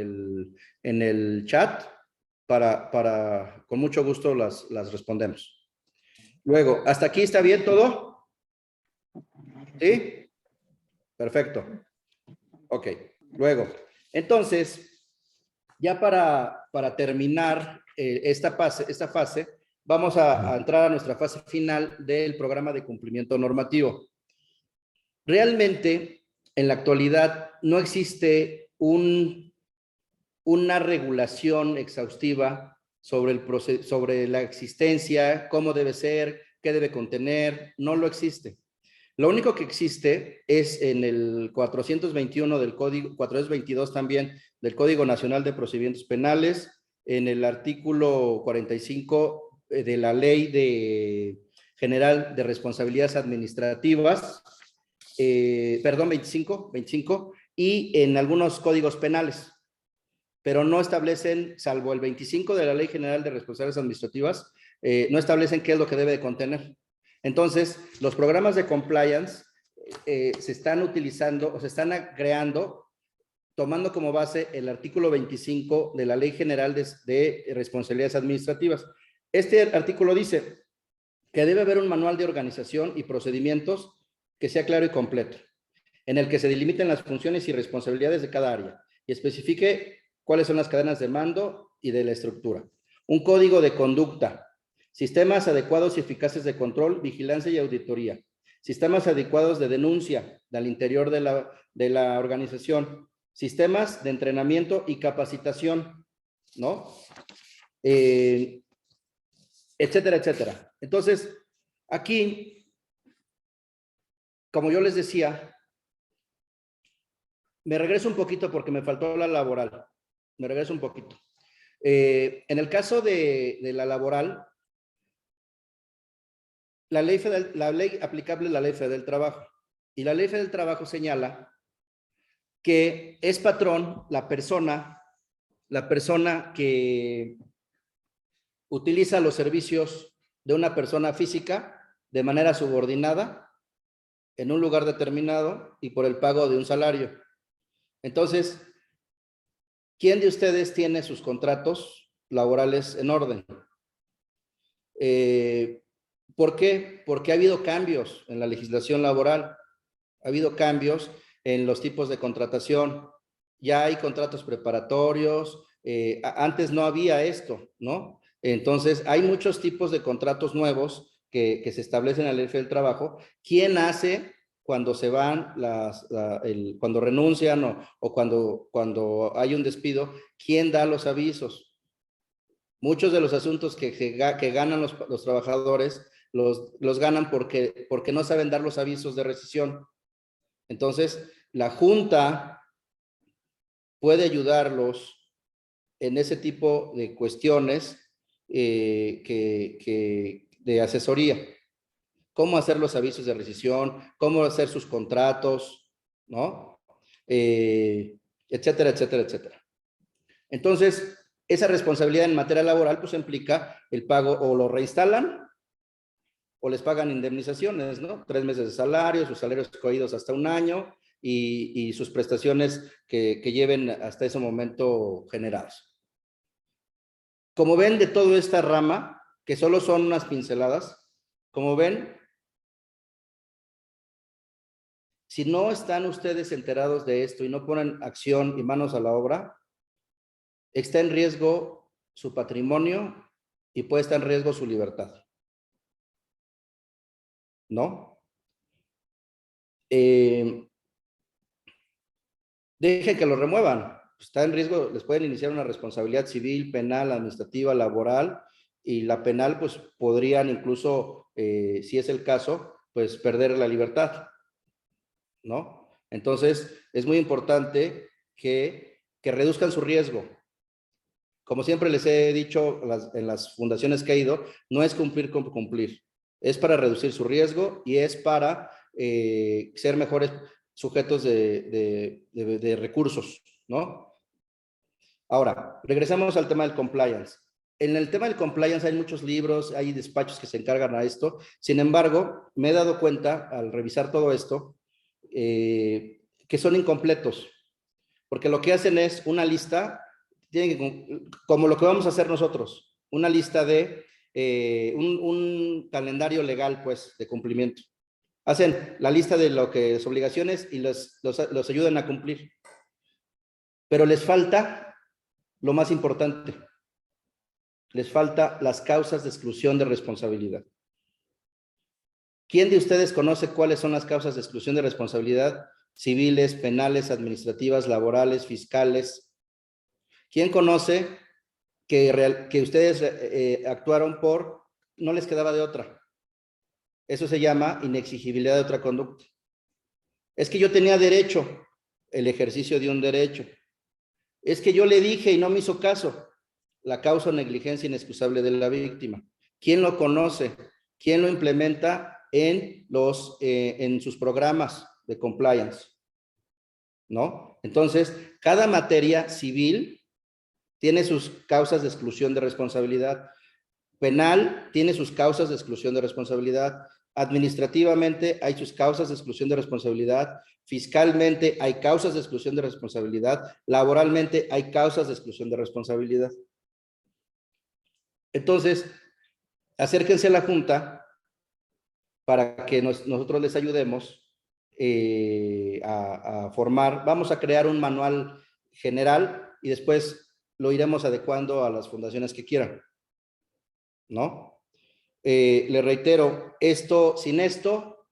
el chat con mucho gusto las respondemos. Luego, ¿hasta aquí está bien todo? ¿Sí? Perfecto. Ok. Luego, entonces, ya para terminar esta fase, vamos a entrar a nuestra fase final del programa de cumplimiento normativo. Realmente, en la actualidad, no existe una regulación exhaustiva sobre la existencia, cómo debe ser, qué debe contener, no lo existe. Lo único que existe es en el 421 del Código, 422 también del Código Nacional de Procedimientos Penales, en el artículo 45 de la Ley General de Responsabilidades Administrativas, 25, y en algunos códigos penales, pero no establecen, salvo el 25 de la Ley General de Responsabilidades Administrativas, no establecen qué es lo que debe de contener. Entonces, los programas de compliance se están utilizando o se están creando tomando como base el artículo 25 de la Ley General de Responsabilidades Administrativas. Este artículo dice que debe haber un manual de organización y procedimientos que sea claro y completo. en el que se delimiten las funciones y responsabilidades de cada área y especifique cuáles son las cadenas de mando y de la estructura. Un código de conducta, sistemas adecuados y eficaces de control, vigilancia y auditoría, sistemas adecuados de denuncia al interior de la organización, sistemas de entrenamiento y capacitación, ¿no? Etcétera, etcétera. Entonces, aquí, como yo les decía, me regreso un poquito porque me faltó la laboral. Me regreso un poquito. En el caso de la laboral, la ley aplicable es la Ley Federal del Trabajo. Y la Ley Federal del Trabajo señala que es patrón la persona que utiliza los servicios de una persona física de manera subordinada en un lugar determinado y por el pago de un salario. Entonces, ¿quién de ustedes tiene sus contratos laborales en orden? ¿Por qué? Porque ha habido cambios en la legislación laboral, ha habido cambios en los tipos de contratación, ya hay contratos preparatorios, antes no había esto, ¿no? Entonces, hay muchos tipos de contratos nuevos que se establecen en la Ley del Trabajo. ¿Quién hace cuando se van, cuando renuncian o cuando hay un despido? ¿Quién da los avisos? Muchos de los asuntos que ganan los trabajadores los ganan porque no saben dar los avisos de rescisión. Entonces, la Junta puede ayudarlos en ese tipo de cuestiones de asesoría. Cómo hacer los avisos de rescisión, cómo hacer sus contratos, ¿no? Etcétera, etcétera, etcétera. Entonces, esa responsabilidad en materia laboral pues implica el pago, o lo reinstalan o les pagan indemnizaciones, ¿no? 3 meses de salario, sus salarios coídos hasta 1 año y sus prestaciones que lleven hasta ese momento generados. Como ven, de toda esta rama, que solo son unas pinceladas, como ven, si no están ustedes enterados de esto y no ponen acción y manos a la obra, está en riesgo su patrimonio y puede estar en riesgo su libertad. ¿No? Dejen que lo remuevan. Está en riesgo, les pueden iniciar una responsabilidad civil, penal, administrativa, laboral, y la penal, pues podrían incluso, si es el caso, pues perder la libertad, ¿no? Entonces, es muy importante que reduzcan su riesgo. Como siempre les he dicho en las fundaciones que he ido, no es cumplir con cumplir, es para reducir su riesgo y es para ser mejores sujetos de recursos, ¿no? Ahora, regresamos al tema del compliance. En el tema del compliance hay muchos libros, hay despachos que se encargan a esto. Sin embargo, me he dado cuenta al revisar todo esto que son incompletos, porque lo que hacen es una lista, como lo que vamos a hacer nosotros, una lista de un calendario legal, pues, de cumplimiento. Hacen la lista de lo que es obligaciones y los ayudan a cumplir. Pero les falta lo más importante. Les falta las causas de exclusión de responsabilidad. ¿Quién de ustedes conoce cuáles son las causas de exclusión de responsabilidad? Civiles, penales, administrativas, laborales, fiscales. ¿Quién conoce que ustedes actuaron por no les quedaba de otra? Eso se llama inexigibilidad de otra conducta. Es que yo tenía derecho, el ejercicio de un derecho. Es que yo le dije y no me hizo caso, la causa o negligencia inexcusable de la víctima. ¿Quién lo conoce? ¿Quién lo implementa en sus programas de compliance? ¿No? Entonces, cada materia civil tiene sus causas de exclusión de responsabilidad. Penal tiene sus causas de exclusión de responsabilidad. Administrativamente hay sus causas de exclusión de responsabilidad. Fiscalmente hay causas de exclusión de responsabilidad. Laboralmente hay causas de exclusión de responsabilidad. Entonces, acérquense a la Junta para que nosotros les ayudemos a formar. Vamos a crear un manual general y después lo iremos adecuando a las fundaciones que quieran, ¿no? Le reitero, sin esto,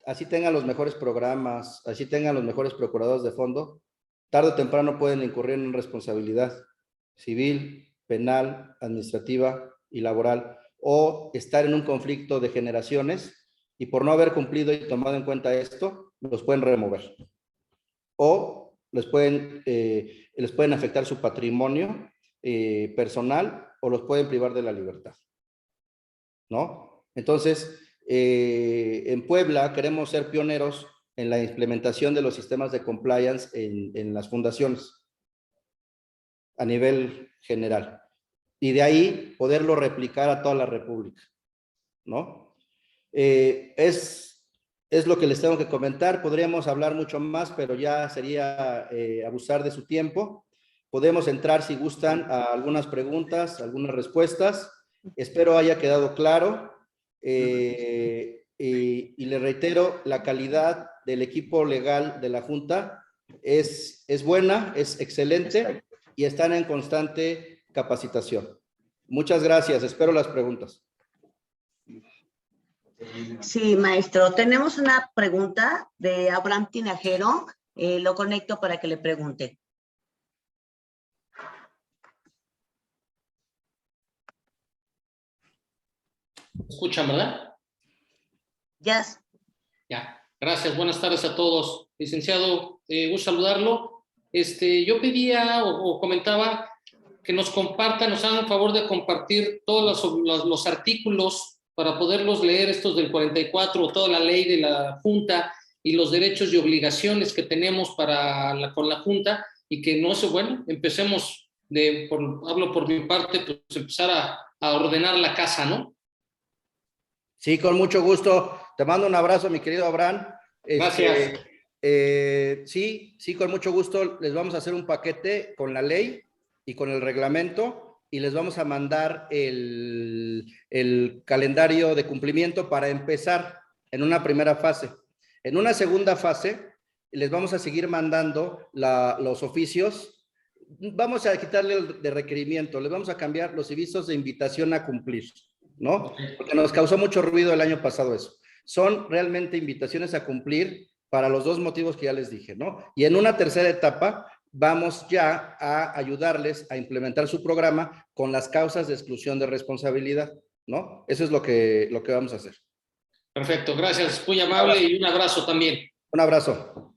así tengan los mejores programas, así tengan los mejores procuradores de fondo, tarde o temprano pueden incurrir en responsabilidad civil, penal, administrativa y laboral, o estar en un conflicto de generaciones y por no haber cumplido y tomado en cuenta esto, los pueden remover. O les pueden afectar su patrimonio personal o los pueden privar de la libertad, ¿no? Entonces, en Puebla queremos ser pioneros en la implementación de los sistemas de compliance en las fundaciones a nivel general. Y de ahí poderlo replicar a toda la República, ¿no? Es lo que les tengo que comentar. Podríamos hablar mucho más, pero ya sería abusar de su tiempo. Podemos entrar, si gustan, a algunas preguntas, algunas respuestas. Espero haya quedado claro. Y le reitero, la calidad del equipo legal de la Junta es buena, es excelente y están en constante capacitación. Muchas gracias. Espero las preguntas. Sí, maestro. Tenemos una pregunta de Abraham Tinajero. Lo conecto para que le pregunte. ¿Escuchan, verdad? Yes. Ya. Gracias. Buenas tardes a todos. Licenciado, gusto saludarlo. Yo pedía o comentaba que nos compartan, nos hagan favor de compartir todos los artículos para poderlos leer, estos del 44, toda la ley de la Junta y los derechos y obligaciones que tenemos con la Junta, y que no sé, bueno, empecemos, hablo por mi parte, pues empezar a ordenar la casa, ¿no? Sí, con mucho gusto. Te mando un abrazo, mi querido Abraham. Gracias. Sí, con mucho gusto. Les vamos a hacer un paquete con la ley y con el reglamento y les vamos a mandar el calendario de cumplimiento para empezar en una primera fase. En una segunda fase, les vamos a seguir mandando los oficios. Vamos a quitarle el de requerimiento, les vamos a cambiar los avisos de invitación a cumplir, ¿no? Porque nos causó mucho ruido el año pasado eso. Son realmente invitaciones a cumplir para los dos motivos que ya les dije, ¿no? Y en una tercera etapa vamos ya a ayudarles a implementar su programa con las causas de exclusión de responsabilidad, ¿no? Eso es lo que vamos a hacer. Perfecto, gracias, muy amable y un abrazo también. Un abrazo.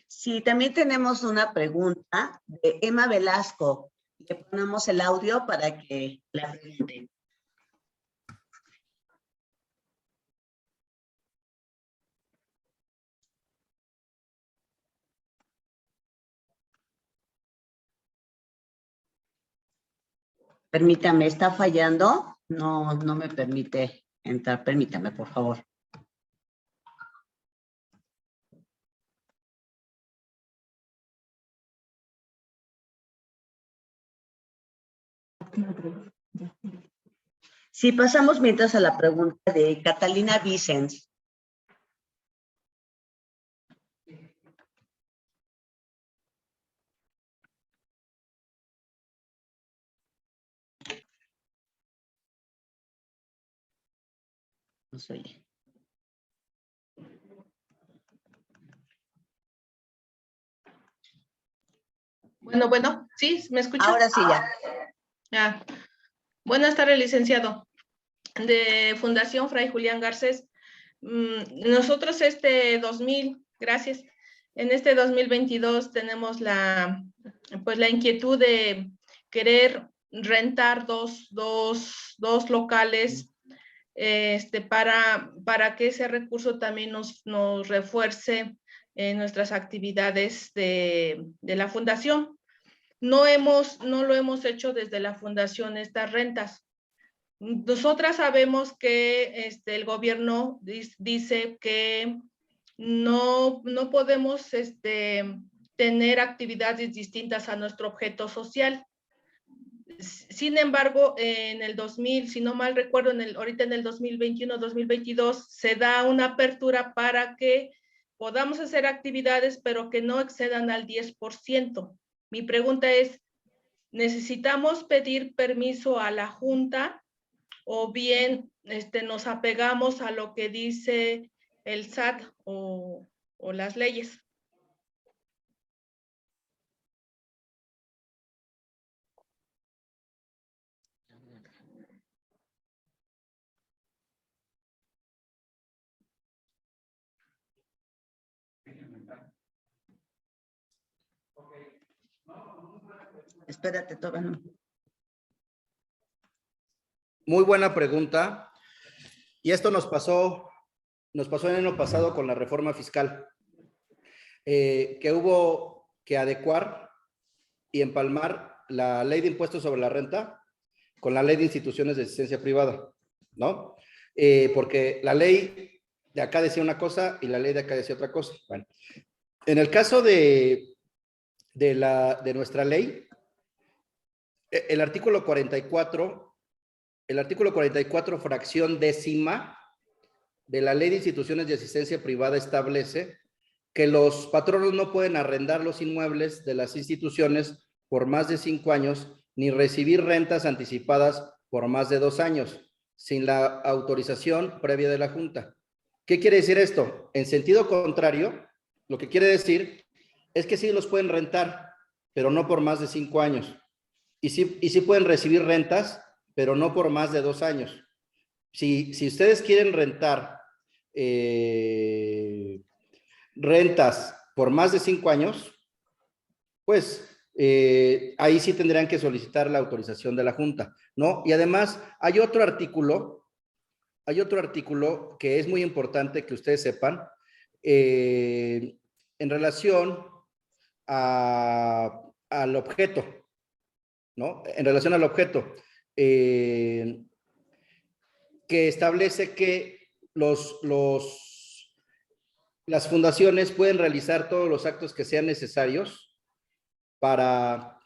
Sí, también tenemos una pregunta de Emma Velasco. Le ponemos el audio para que la pregunte. Permítame, ¿está fallando? No me permite entrar. Permítame, por favor. Sí, pasamos mientras a la pregunta de Catalina Vicens. No se oye. Bueno, ¿sí? ¿Me escucha? Ahora sí, ya. Ya. Buenas tardes, licenciado. De Fundación Fray Julián Garcés. Nosotros gracias. En este 2022 tenemos la inquietud de querer rentar dos locales para que ese recurso también nos refuerce en nuestras actividades de la fundación. No lo hemos hecho desde la fundación estas rentas. Nosotras sabemos que el gobierno dice que no podemos tener actividades distintas a nuestro objeto social. Sin embargo, en el 2000, si no mal recuerdo, ahorita en el 2021-2022, se da una apertura para que podamos hacer actividades, pero que no excedan al 10%. Mi pregunta es, ¿necesitamos pedir permiso a la Junta o bien nos apegamos a lo que dice el SAT o las leyes? Espérate, todavía no. Muy buena pregunta. Y esto nos pasó el año pasado con la reforma fiscal, que hubo que adecuar y empalmar la ley de impuestos sobre la renta con la ley de instituciones de asistencia privada, ¿no? Porque la ley de acá decía una cosa y la ley de acá decía otra cosa. Bueno, en el caso de nuestra ley, el artículo 44, fracción décima de la ley de instituciones de asistencia privada establece que los patronos no pueden arrendar los inmuebles de las instituciones por más de 5 años ni recibir rentas anticipadas por más de 2 años sin la autorización previa de la Junta. ¿Qué quiere decir esto? En sentido contrario, lo que quiere decir es que sí los pueden rentar, pero no por más de 5 años. Y sí pueden recibir rentas, pero no por más de 2 años. Si ustedes quieren rentar rentas por más de 5 años, pues ahí sí tendrían que solicitar la autorización de la Junta, ¿no? Y además hay otro artículo que es muy importante que ustedes sepan, en relación al objeto, ¿no? En relación al objeto, que establece que las fundaciones pueden realizar todos los actos que sean necesarios para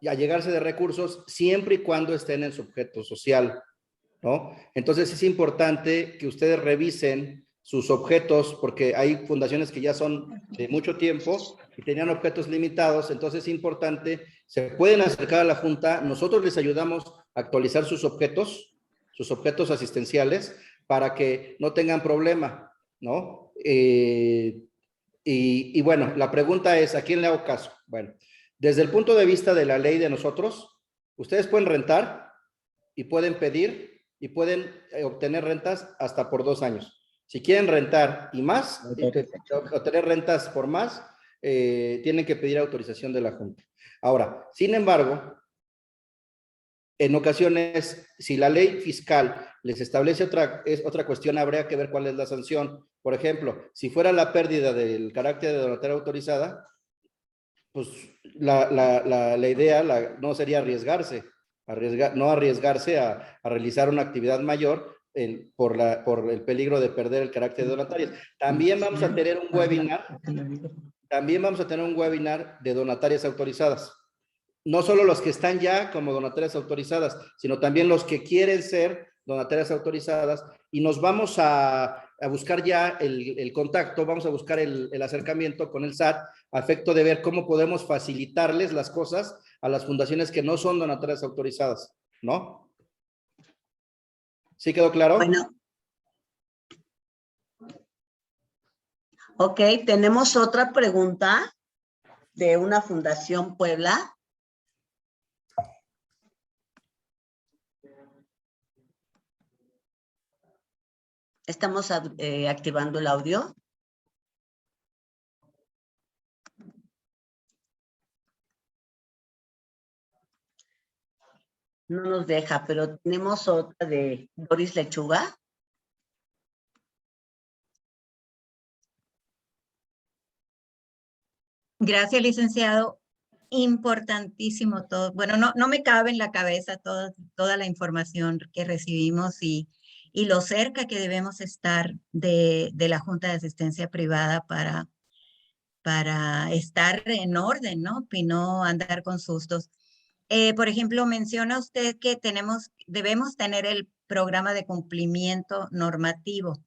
allegarse de recursos siempre y cuando estén en su objeto social, ¿no? Entonces es importante que ustedes revisen sus objetos, porque hay fundaciones que ya son de mucho tiempo y tenían objetos limitados. Entonces es importante, se pueden acercar a la Junta, nosotros les ayudamos a actualizar sus objetos asistenciales para que no tengan problema, ¿no? Y bueno, la pregunta es, ¿a quién le hago caso? Bueno, desde el punto de vista de la ley de nosotros, ustedes pueden rentar y pueden pedir y pueden obtener rentas hasta por 2 años. Si quieren rentar y más, obtener rentas por más, tienen que pedir autorización de la Junta. Ahora, sin embargo, en ocasiones, si la ley fiscal les establece otra cuestión, habría que ver cuál es la sanción. Por ejemplo, si fuera la pérdida del carácter de donataria autorizada, pues la idea no sería no arriesgarse a realizar una actividad mayor por el peligro de perder el carácter de donatarias. También vamos a tener un webinar de donatarias autorizadas. No solo los que están ya como donatarias autorizadas, sino también los que quieren ser donatarias autorizadas, y nos vamos a buscar ya el contacto, vamos a buscar el acercamiento con el SAT a efecto de ver cómo podemos facilitarles las cosas a las fundaciones que no son donatarias autorizadas, ¿no? ¿Sí quedó claro? Bueno. Ok, tenemos otra pregunta de una Fundación Puebla. Estamos activando el audio. No nos deja, pero tenemos otra de Doris Lechuga. Gracias, licenciado. Importantísimo todo. Bueno, no me cabe en la cabeza toda la información que recibimos y lo cerca que debemos estar de la Junta de Asistencia Privada para estar en orden, ¿no? Y no andar con sustos. Por ejemplo, menciona usted que debemos tener el programa de cumplimiento normativo.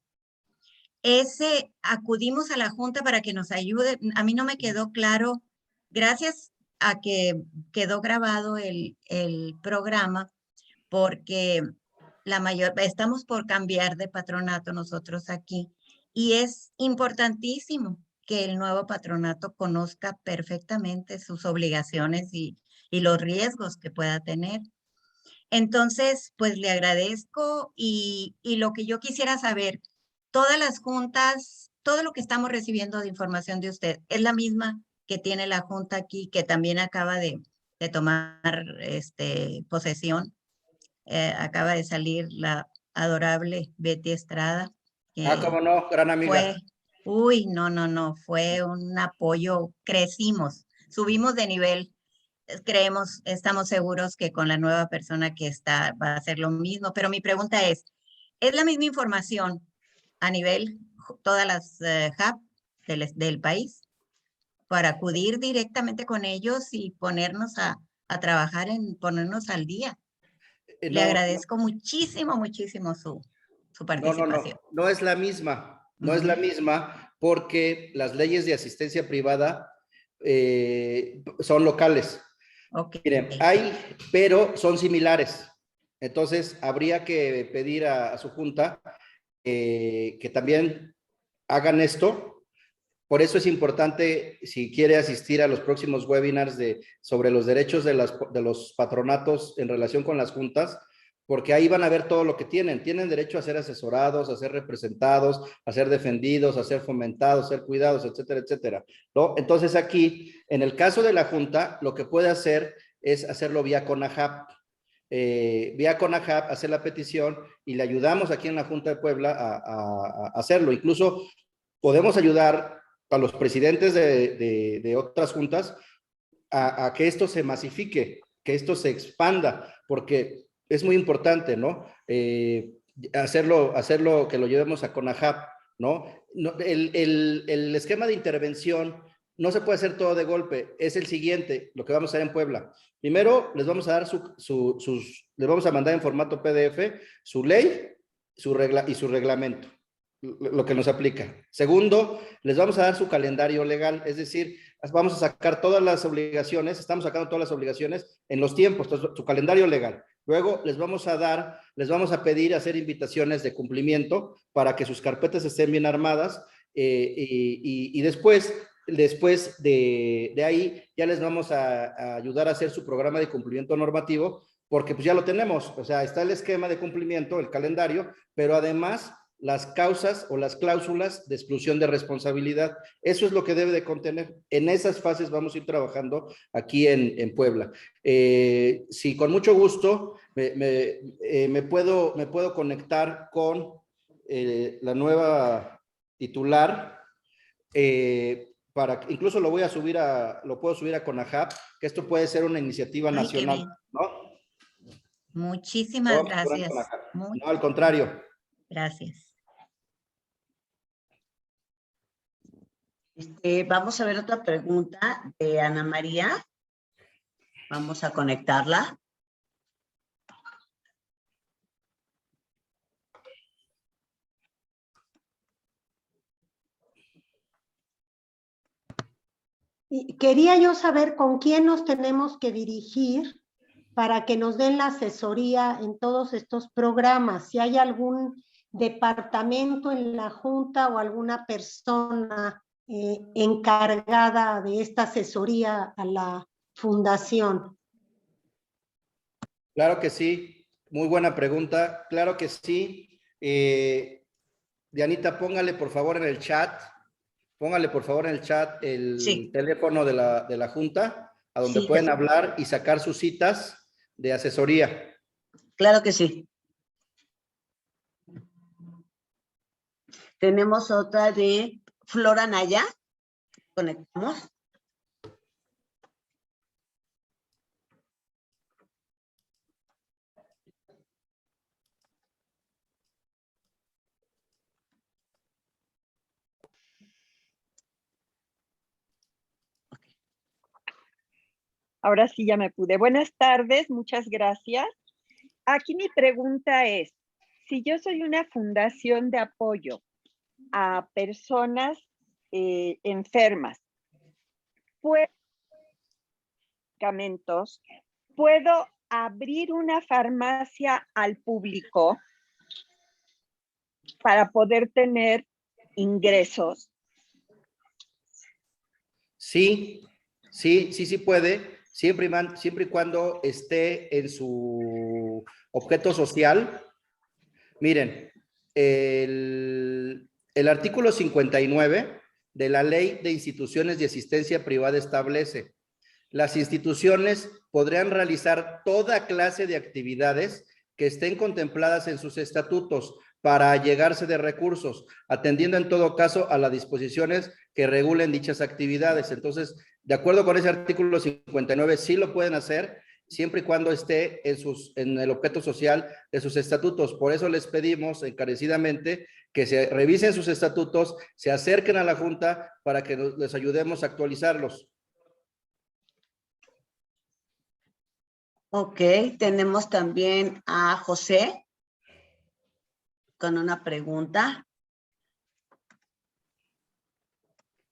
acudimos a la Junta para que nos ayude. A mí no me quedó claro, gracias a que quedó grabado el programa, porque estamos por cambiar de patronato nosotros aquí, y es importantísimo que el nuevo patronato conozca perfectamente sus obligaciones y los riesgos que pueda tener. Entonces, pues le agradezco y lo que yo quisiera saber, todas las juntas, todo lo que estamos recibiendo de información de usted, ¿es la misma que tiene la junta aquí, que también acaba de tomar posesión? Acaba de salir la adorable Betty Estrada, Ah, que cómo no, gran amiga. no, fue un apoyo, subimos de nivel. Estamos seguros que con la nueva persona que está va a hacer lo mismo, pero mi pregunta ¿es la misma información a nivel todas las hub del país para acudir directamente con ellos y ponernos a trabajar ponernos al día? Le No, agradezco muchísimo su participación. no es la misma, no es la misma porque las leyes de asistencia privada son locales. Okay. Miren, pero son similares. Entonces, habría que pedir a su junta que también hagan esto. Por eso es importante, si quiere asistir a los próximos webinars sobre los derechos de los patronatos en relación con las juntas, porque ahí van a ver todo lo que tienen. Tienen derecho a ser asesorados, a ser representados, a ser defendidos, a ser fomentados, a ser cuidados, etcétera, etcétera, ¿no? Entonces aquí, en el caso de la junta, lo que puede hacer es hacerlo vía CONAHAP. Vía CONAHAP, hacer la petición y le ayudamos aquí en la Junta de Puebla a hacerlo. Incluso podemos ayudar a los presidentes de otras juntas a que esto se masifique, que esto se expanda, porque es muy importante, ¿no? Hacerlo que lo llevemos a CONAHAP, ¿no? El esquema de intervención no se puede hacer todo de golpe, es el siguiente, lo que vamos a hacer en Puebla. Primero, les vamos a dar les vamos a mandar en formato PDF su ley, su regla y su reglamento, lo que nos aplica. Segundo, les vamos a dar su calendario legal, es decir, vamos a sacar todas las obligaciones, estamos sacando todas las obligaciones en los tiempos, su calendario legal. Luego les vamos a pedir hacer invitaciones de cumplimiento para que sus carpetas estén bien armadas y después de ahí ya les vamos a ayudar a hacer su programa de cumplimiento normativo, porque pues ya lo tenemos, o sea, está el esquema de cumplimiento, el calendario, pero además las causas o las cláusulas de exclusión de responsabilidad. Eso es lo que debe de contener. En esas fases vamos a ir trabajando aquí en Puebla. Sí, con mucho gusto me puedo conectar con la nueva titular, incluso lo puedo subir a CONAHAP, que esto puede ser una iniciativa nacional, ¿no? Muchísimas gracias. No, al contrario. Gracias. Vamos a ver otra pregunta de Ana María. Vamos a conectarla. Quería yo saber con quién nos tenemos que dirigir para que nos den la asesoría en todos estos programas. Si hay algún departamento en la Junta o alguna persona encargada de esta asesoría a la fundación. Claro que sí, muy buena pregunta, claro que sí. Dianita, póngale por favor en el chat el teléfono de la Junta, a donde pueden hablar y sacar sus citas de asesoría. Claro que sí. Tenemos otra de Flora Naya. Conectamos. Ahora sí ya me pude. Buenas tardes, muchas gracias. Aquí mi pregunta es, si yo soy una fundación de apoyo a personas enfermas. Medicamentos. ¿Puedo abrir una farmacia al público para poder tener ingresos? Sí, sí puede, siempre y cuando esté en su objeto social. Miren, el artículo 59 de la Ley de Instituciones de Asistencia Privada establece: las instituciones podrán realizar toda clase de actividades que estén contempladas en sus estatutos para allegarse de recursos, atendiendo en todo caso a las disposiciones que regulen dichas actividades. Entonces, de acuerdo con ese artículo 59, sí lo pueden hacer, siempre y cuando esté en el objeto social de sus estatutos. Por eso les pedimos encarecidamente que se revisen sus estatutos, se acerquen a la Junta para que les ayudemos a actualizarlos. Ok, tenemos también a José con una pregunta.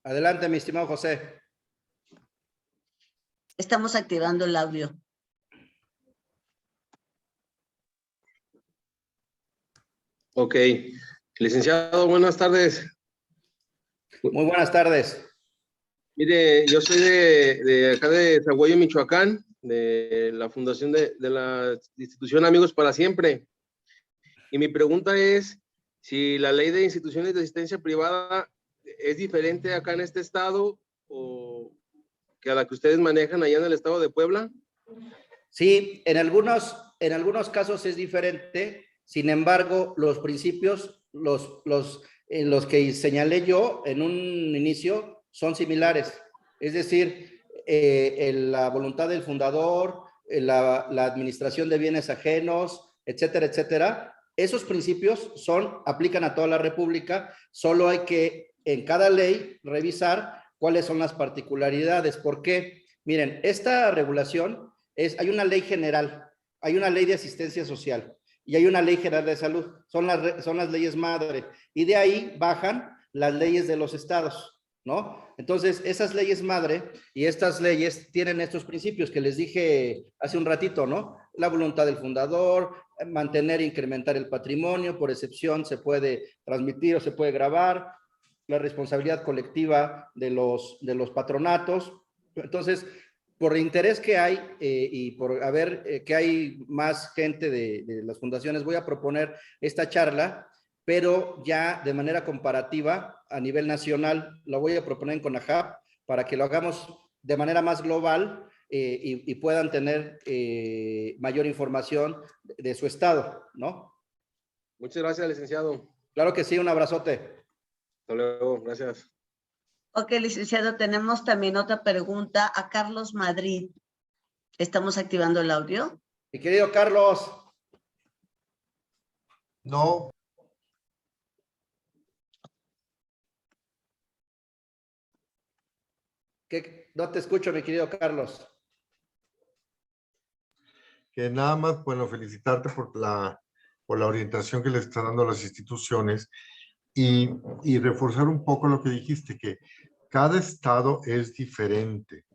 Adelante, mi estimado José. Estamos activando el audio. Ok. Licenciado, buenas tardes. Muy buenas tardes. Mire, yo soy de acá de Zaguayo, Michoacán, de la fundación de la institución Amigos para Siempre. Y mi pregunta es si la ley de instituciones de asistencia privada es diferente acá en este estado o que a la que ustedes manejan allá en el estado de Puebla. Sí, en algunos casos es diferente. Sin embargo, los principios, los que señalé yo en un inicio, son similares. Es decir, la voluntad del fundador, la administración de bienes ajenos, etcétera, etcétera. Esos principios aplican a toda la República. Solo hay que, en cada ley, revisar cuáles son las particularidades. ¿Por qué? Miren, esta regulación hay una ley general, hay una ley de asistencia social y hay una ley general de salud. Son las leyes madre. Y de ahí bajan las leyes de los estados, ¿no? Entonces, esas leyes madre y estas leyes tienen estos principios que les dije hace un ratito, ¿no? La voluntad del fundador, mantener e incrementar el patrimonio, por excepción se puede transmitir o se puede grabar, la responsabilidad colectiva de los patronatos. Entonces, por el interés que hay y por ver que hay más gente de las fundaciones, voy a proponer esta charla, pero ya de manera comparativa a nivel nacional. La voy a proponer en CONAJAP para que lo hagamos de manera más global y puedan tener mayor información de su estado, ¿no? Muchas gracias, licenciado. Claro que sí, un abrazote. Hasta luego, gracias. Ok, licenciado, tenemos también otra pregunta a Carlos Madrid. ¿Estamos activando el audio? Mi querido Carlos. No. No te escucho, mi querido Carlos. Que nada más, bueno, felicitarte por la orientación que le está dando a las instituciones y reforzar un poco lo que dijiste, que cada estado es diferente.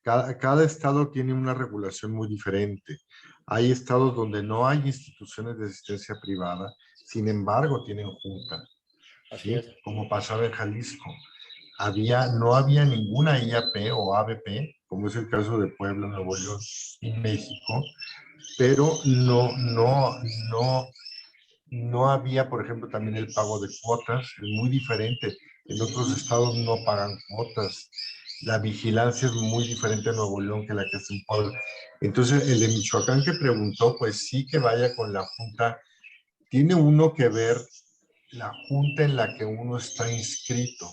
Cada estado tiene una regulación muy diferente. Hay estados donde no hay instituciones de asistencia privada, sin embargo tienen junta, ¿sí? Como pasaba en Jalisco. No había ninguna IAP o ABP, como es el caso de Puebla, Nuevo León y México, pero no había, por ejemplo, también el pago de cuotas, es muy diferente. En otros estados no pagan cuotas. La vigilancia es muy diferente en Nuevo León que la que es en Puebla. Entonces, el de Michoacán que preguntó, pues sí que vaya con la junta. Tiene uno que ver la junta en la que uno está inscrito.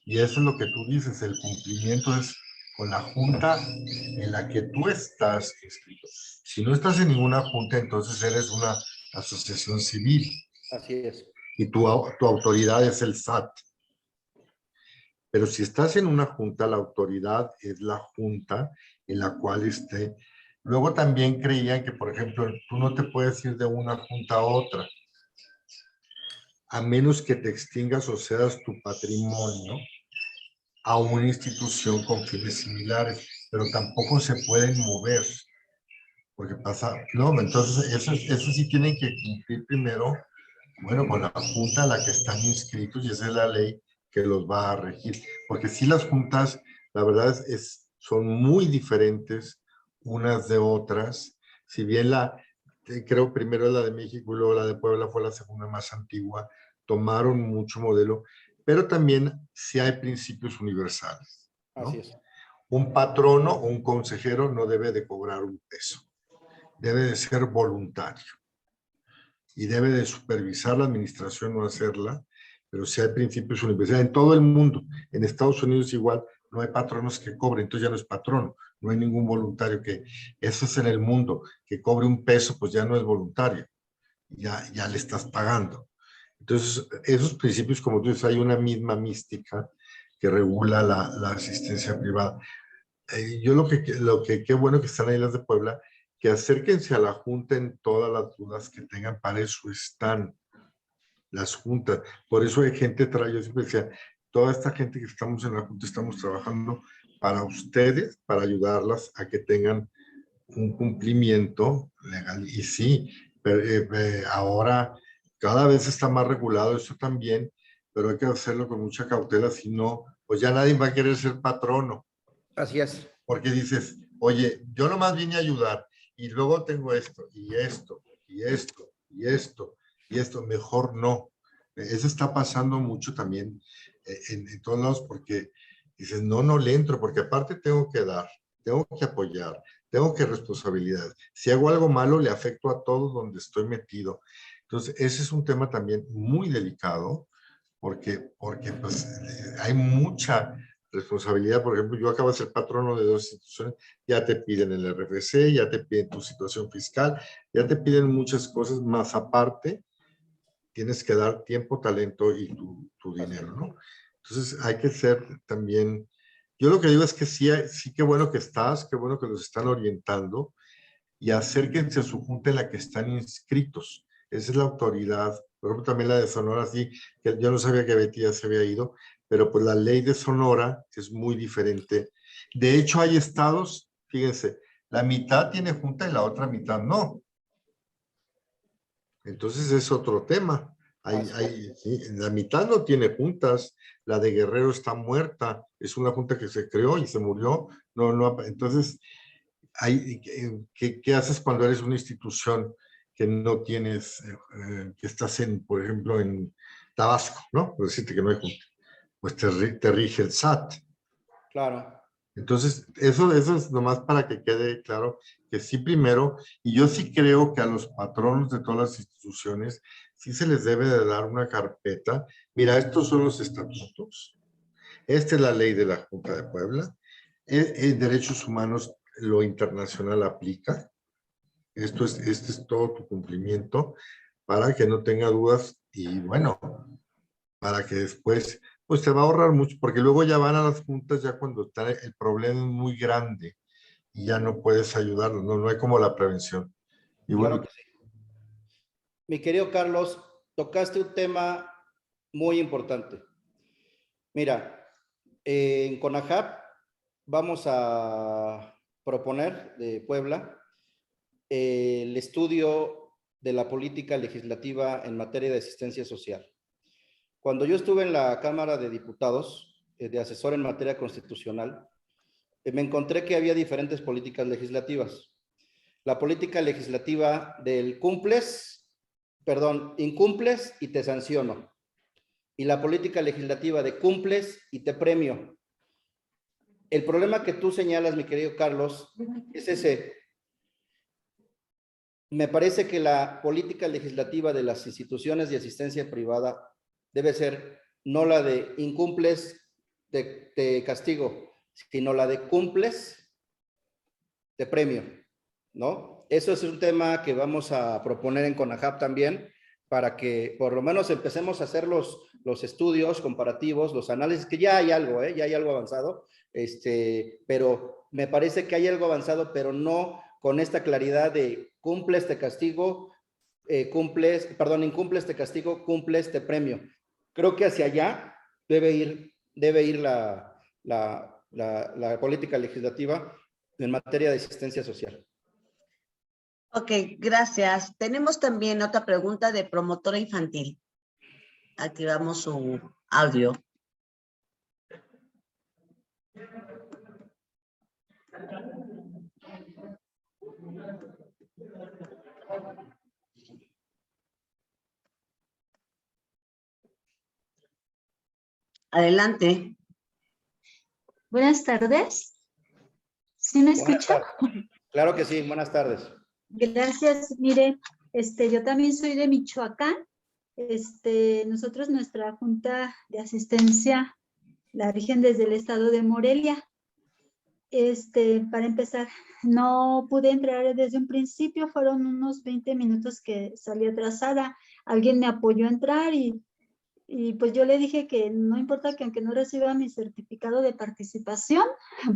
Y eso es lo que tú dices, el cumplimiento es con la junta en la que tú estás inscrito. Si no estás en ninguna junta, entonces eres una asociación civil. Así es. Y tu autoridad es el SAT. Pero si estás en una junta, la autoridad es la junta en la cual esté. Luego también creían que, por ejemplo, tú no te puedes ir de una junta a otra. a menos que te extingas o cedas tu patrimonio a una institución con fines similares, pero tampoco se pueden mover, porque pasa, no, entonces eso sí tienen que cumplir primero, bueno, con la junta a la que están inscritos, y esa es la ley que los va a regir, porque si las juntas, la verdad son muy diferentes unas de otras, si bien creo primero la de México y luego la de Puebla fue la segunda más antigua, tomaron mucho modelo, pero también sí hay principios universales, ¿no? Así es. Un patrono o un consejero no debe de cobrar un peso, debe de ser voluntario y debe de supervisar la administración, no hacerla, pero sí hay principios universales en todo el mundo. En Estados Unidos igual no hay patronos que cobren, entonces ya no es patrono, no hay ningún voluntario eso es en el mundo, que cobre un peso, pues ya no es voluntario, ya le estás pagando. Entonces, esos principios, como tú dices, hay una misma mística que regula la asistencia privada. Yo qué bueno que están ahí las de Puebla, que acérquense a la junta en todas las dudas que tengan, para eso están las juntas. Por eso hay gente yo siempre decía, toda esta gente que estamos en la junta estamos trabajando para ustedes, para ayudarlas a que tengan un cumplimiento legal. Y sí, ahora cada vez está más regulado eso también, pero hay que hacerlo con mucha cautela, si no, pues ya nadie va a querer ser patrono. Así es. Porque dices, oye, yo nomás vine a ayudar y luego tengo esto, y esto, y esto, y esto, y esto, mejor no. Eso está pasando mucho también en todos lados, porque dices, no le entro, porque aparte tengo que dar, tengo que apoyar, tengo que responsabilidad. Si hago algo malo, le afecto a todos donde estoy metido. Entonces, ese es un tema también muy delicado, porque pues hay mucha responsabilidad. Por ejemplo, yo acabo de ser patrono de 2 instituciones, ya te piden el RFC, ya te piden tu situación fiscal, ya te piden muchas cosas, más aparte, tienes que dar tiempo, talento y tu dinero, ¿no? Entonces hay que ser también, yo lo que digo es que sí, qué bueno que estás, qué bueno que los están orientando, y acérquense a su junta en la que están inscritos. Esa es la autoridad. Por ejemplo, también la de Sonora, sí, que yo no sabía que Betty ya se había ido, pero pues la ley de Sonora es muy diferente. De hecho, hay estados, fíjense, la mitad tiene junta y la otra mitad no. Entonces es otro tema. Sí, la mitad no tiene juntas, la de Guerrero está muerta, es una junta que se creó y se murió. Entonces, ¿qué haces cuando eres una institución que no tienes, que estás por ejemplo, en Tabasco, ¿no? Por decirte que no hay junta. Pues te rige el SAT. Claro. Entonces, eso es nomás para que quede claro que sí primero, y yo sí creo que a los patronos de todas las instituciones sí se les debe de dar una carpeta. Mira, estos son los estatutos. Esta es la ley de la Junta de Puebla. En derechos humanos, lo internacional aplica. Este es todo tu cumplimiento, para que no tenga dudas, y bueno, para que después, pues te va a ahorrar mucho, porque luego ya van a las juntas ya cuando el problema es muy grande y ya no puedes ayudarlos, no hay como la prevención. Y bueno, Claro que sí. Mi querido Carlos, tocaste un tema muy importante. Mira, en CONAJAP vamos a proponer de Puebla el estudio de la política legislativa en materia de asistencia social. Cuando yo estuve en la Cámara de Diputados, de asesor en materia constitucional, me encontré que había diferentes políticas legislativas. La política legislativa del incumples y te sanciono. Y la política legislativa de cumples y te premio. El problema que tú señalas, mi querido Carlos, es ese. Me parece que la política legislativa de las instituciones de asistencia privada debe ser no la de incumples, te castigo, sino la de cumples, te premio, ¿no? Eso es un tema que vamos a proponer en CONAJAP también, para que por lo menos empecemos a hacer los estudios comparativos, los análisis, que ya hay algo, ya hay algo avanzado, pero me parece que hay algo avanzado, pero no con esta claridad de cumples, te castigo, incumples, te castigo, cumples, te premio. Creo que hacia allá debe ir la política legislativa en materia de asistencia social. Ok, gracias. Tenemos también otra pregunta de promotora infantil. Activamos su audio. Adelante. Buenas tardes. ¿Sí me escucha? Claro que sí, buenas tardes. Gracias. Mire, yo también soy de Michoacán. Nosotros, nuestra Junta de Asistencia, la rigen desde el estado de Morelia. Para empezar, no pude entrar desde un principio, fueron unos 20 minutos que salí atrasada. Alguien me apoyó a entrar y pues yo le dije que no importa que aunque no reciba mi certificado de participación,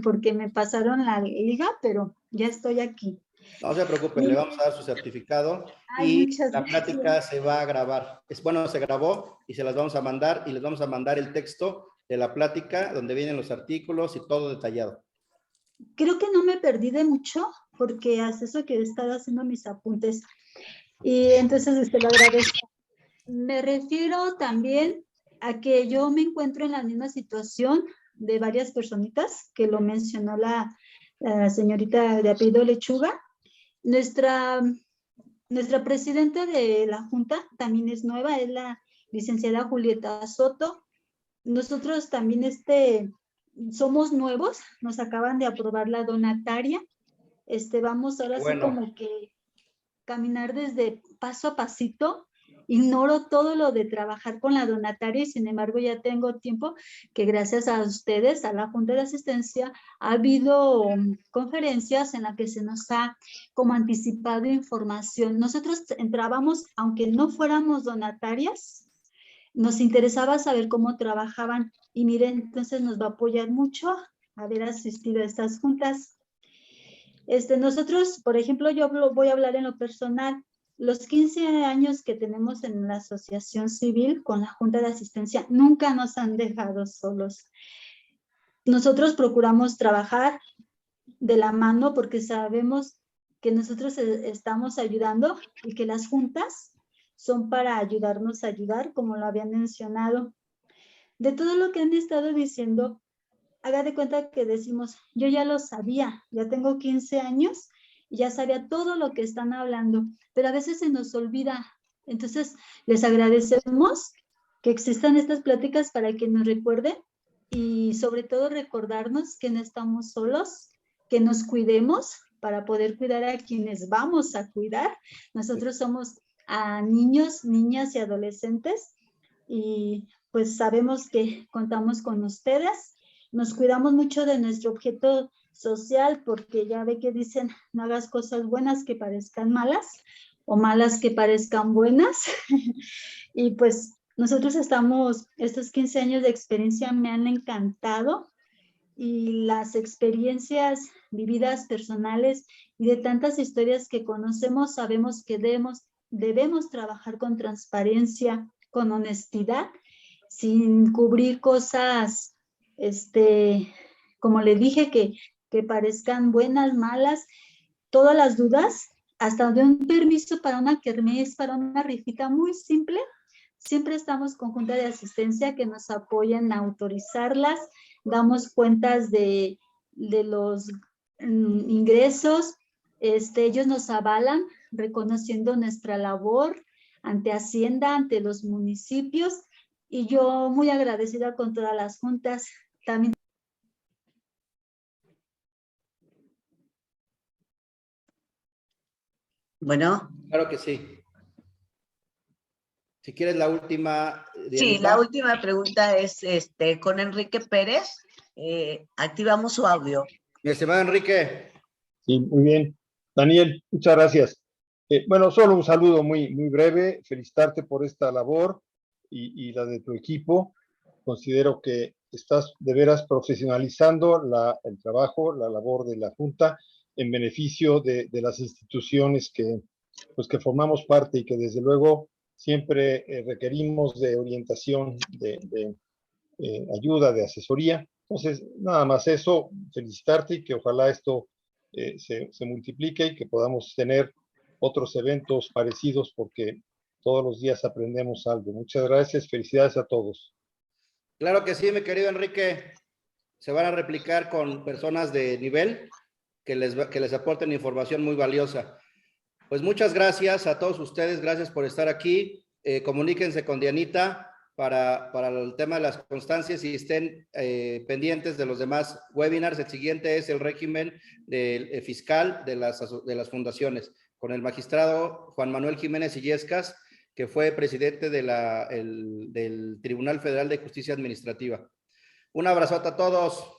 porque me pasaron la liga, pero ya estoy aquí. No se preocupen, le vamos a dar su certificado. Ay, y muchas la gracias. plática se va a grabar. Se grabó y se las vamos a mandar y les vamos a mandar el texto de la plática donde vienen los artículos y todo detallado. Creo que no me perdí de mucho porque hace eso que he estado haciendo mis apuntes y entonces lo agradezco. Me refiero también a que yo me encuentro en la misma situación de varias personitas que lo mencionó la señorita de apellido Lechuga. Nuestra presidenta de la Junta también es nueva, es la licenciada Julieta Soto. Nosotros también somos nuevos, nos acaban de aprobar la donataria. Vamos ahora sí como que caminar desde paso a pasito. Ignoro todo lo de trabajar con la donataria y sin embargo ya tengo tiempo que gracias a ustedes, a la Junta de Asistencia, ha habido conferencias en las que se nos ha como anticipado información. Nosotros entrábamos, aunque no fuéramos donatarias, nos interesaba saber cómo trabajaban y miren, entonces nos va a apoyar mucho haber asistido a estas juntas. Nosotros, por ejemplo, yo voy a hablar en lo personal. Los 15 años que tenemos en la asociación civil con la Junta de Asistencia nunca nos han dejado solos. Nosotros procuramos trabajar de la mano porque sabemos que nosotros estamos ayudando y que las juntas son para ayudarnos a ayudar, como lo habían mencionado. De todo lo que han estado diciendo, haga de cuenta que decimos, yo ya lo sabía, ya tengo 15 años y ya sabía todo lo que están hablando, pero a veces se nos olvida. Entonces, les agradecemos que existan estas pláticas para que nos recuerden y sobre todo recordarnos que no estamos solos, que nos cuidemos para poder cuidar a quienes vamos a cuidar. Nosotros somos a niños, niñas y adolescentes y pues sabemos que contamos con ustedes. Nos cuidamos mucho de nuestro objeto social porque ya ve que dicen no hagas cosas buenas que parezcan malas o malas que parezcan buenas. Y pues nosotros estos 15 años de experiencia me han encantado y las experiencias vividas personales y de tantas historias que conocemos, sabemos que debemos trabajar con transparencia, con honestidad, sin cubrir cosas como le dije, que parezcan buenas, malas, todas las dudas, hasta de un permiso para una kermés, para una rifita muy simple, siempre estamos con Junta de Asistencia que nos apoyan a autorizarlas, damos cuentas de los ingresos, ellos nos avalan reconociendo nuestra labor ante Hacienda, ante los municipios, y yo muy agradecida con todas las juntas. También. Bueno. Claro que sí. Si quieres la última. Sí, la última pregunta es con Enrique Pérez. Activamos su audio. Mi estimado Enrique. Sí, muy bien. Daniel, muchas gracias. Bueno, solo un saludo muy breve. Felicitarte por esta labor y la de tu equipo. Considero que estás de veras profesionalizando el trabajo, la labor de la Junta en beneficio de las instituciones que pues que formamos parte y que desde luego siempre requerimos de orientación, de ayuda, de asesoría. Entonces, nada más eso, felicitarte y que ojalá esto se multiplique y que podamos tener otros eventos parecidos porque todos los días aprendemos algo. Muchas gracias, felicidades a todos. Claro que sí, mi querido Enrique. Se van a replicar con personas de nivel que les aporten información muy valiosa. Pues muchas gracias a todos ustedes, gracias por estar aquí. Comuníquense con Dianita para el tema de las constancias y estén pendientes de los demás webinars. El siguiente es el régimen fiscal de las fundaciones, con el magistrado Juan Manuel Jiménez Illescas, que fue presidente del Tribunal Federal de Justicia Administrativa. Un abrazote a todos.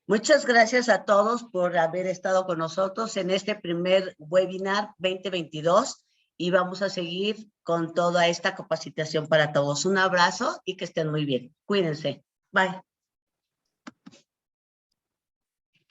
Muchas gracias a todos por haber estado con nosotros en este primer webinar 2022 y vamos a seguir con toda esta capacitación para todos. Un abrazo y que estén muy bien. Cuídense. Bye.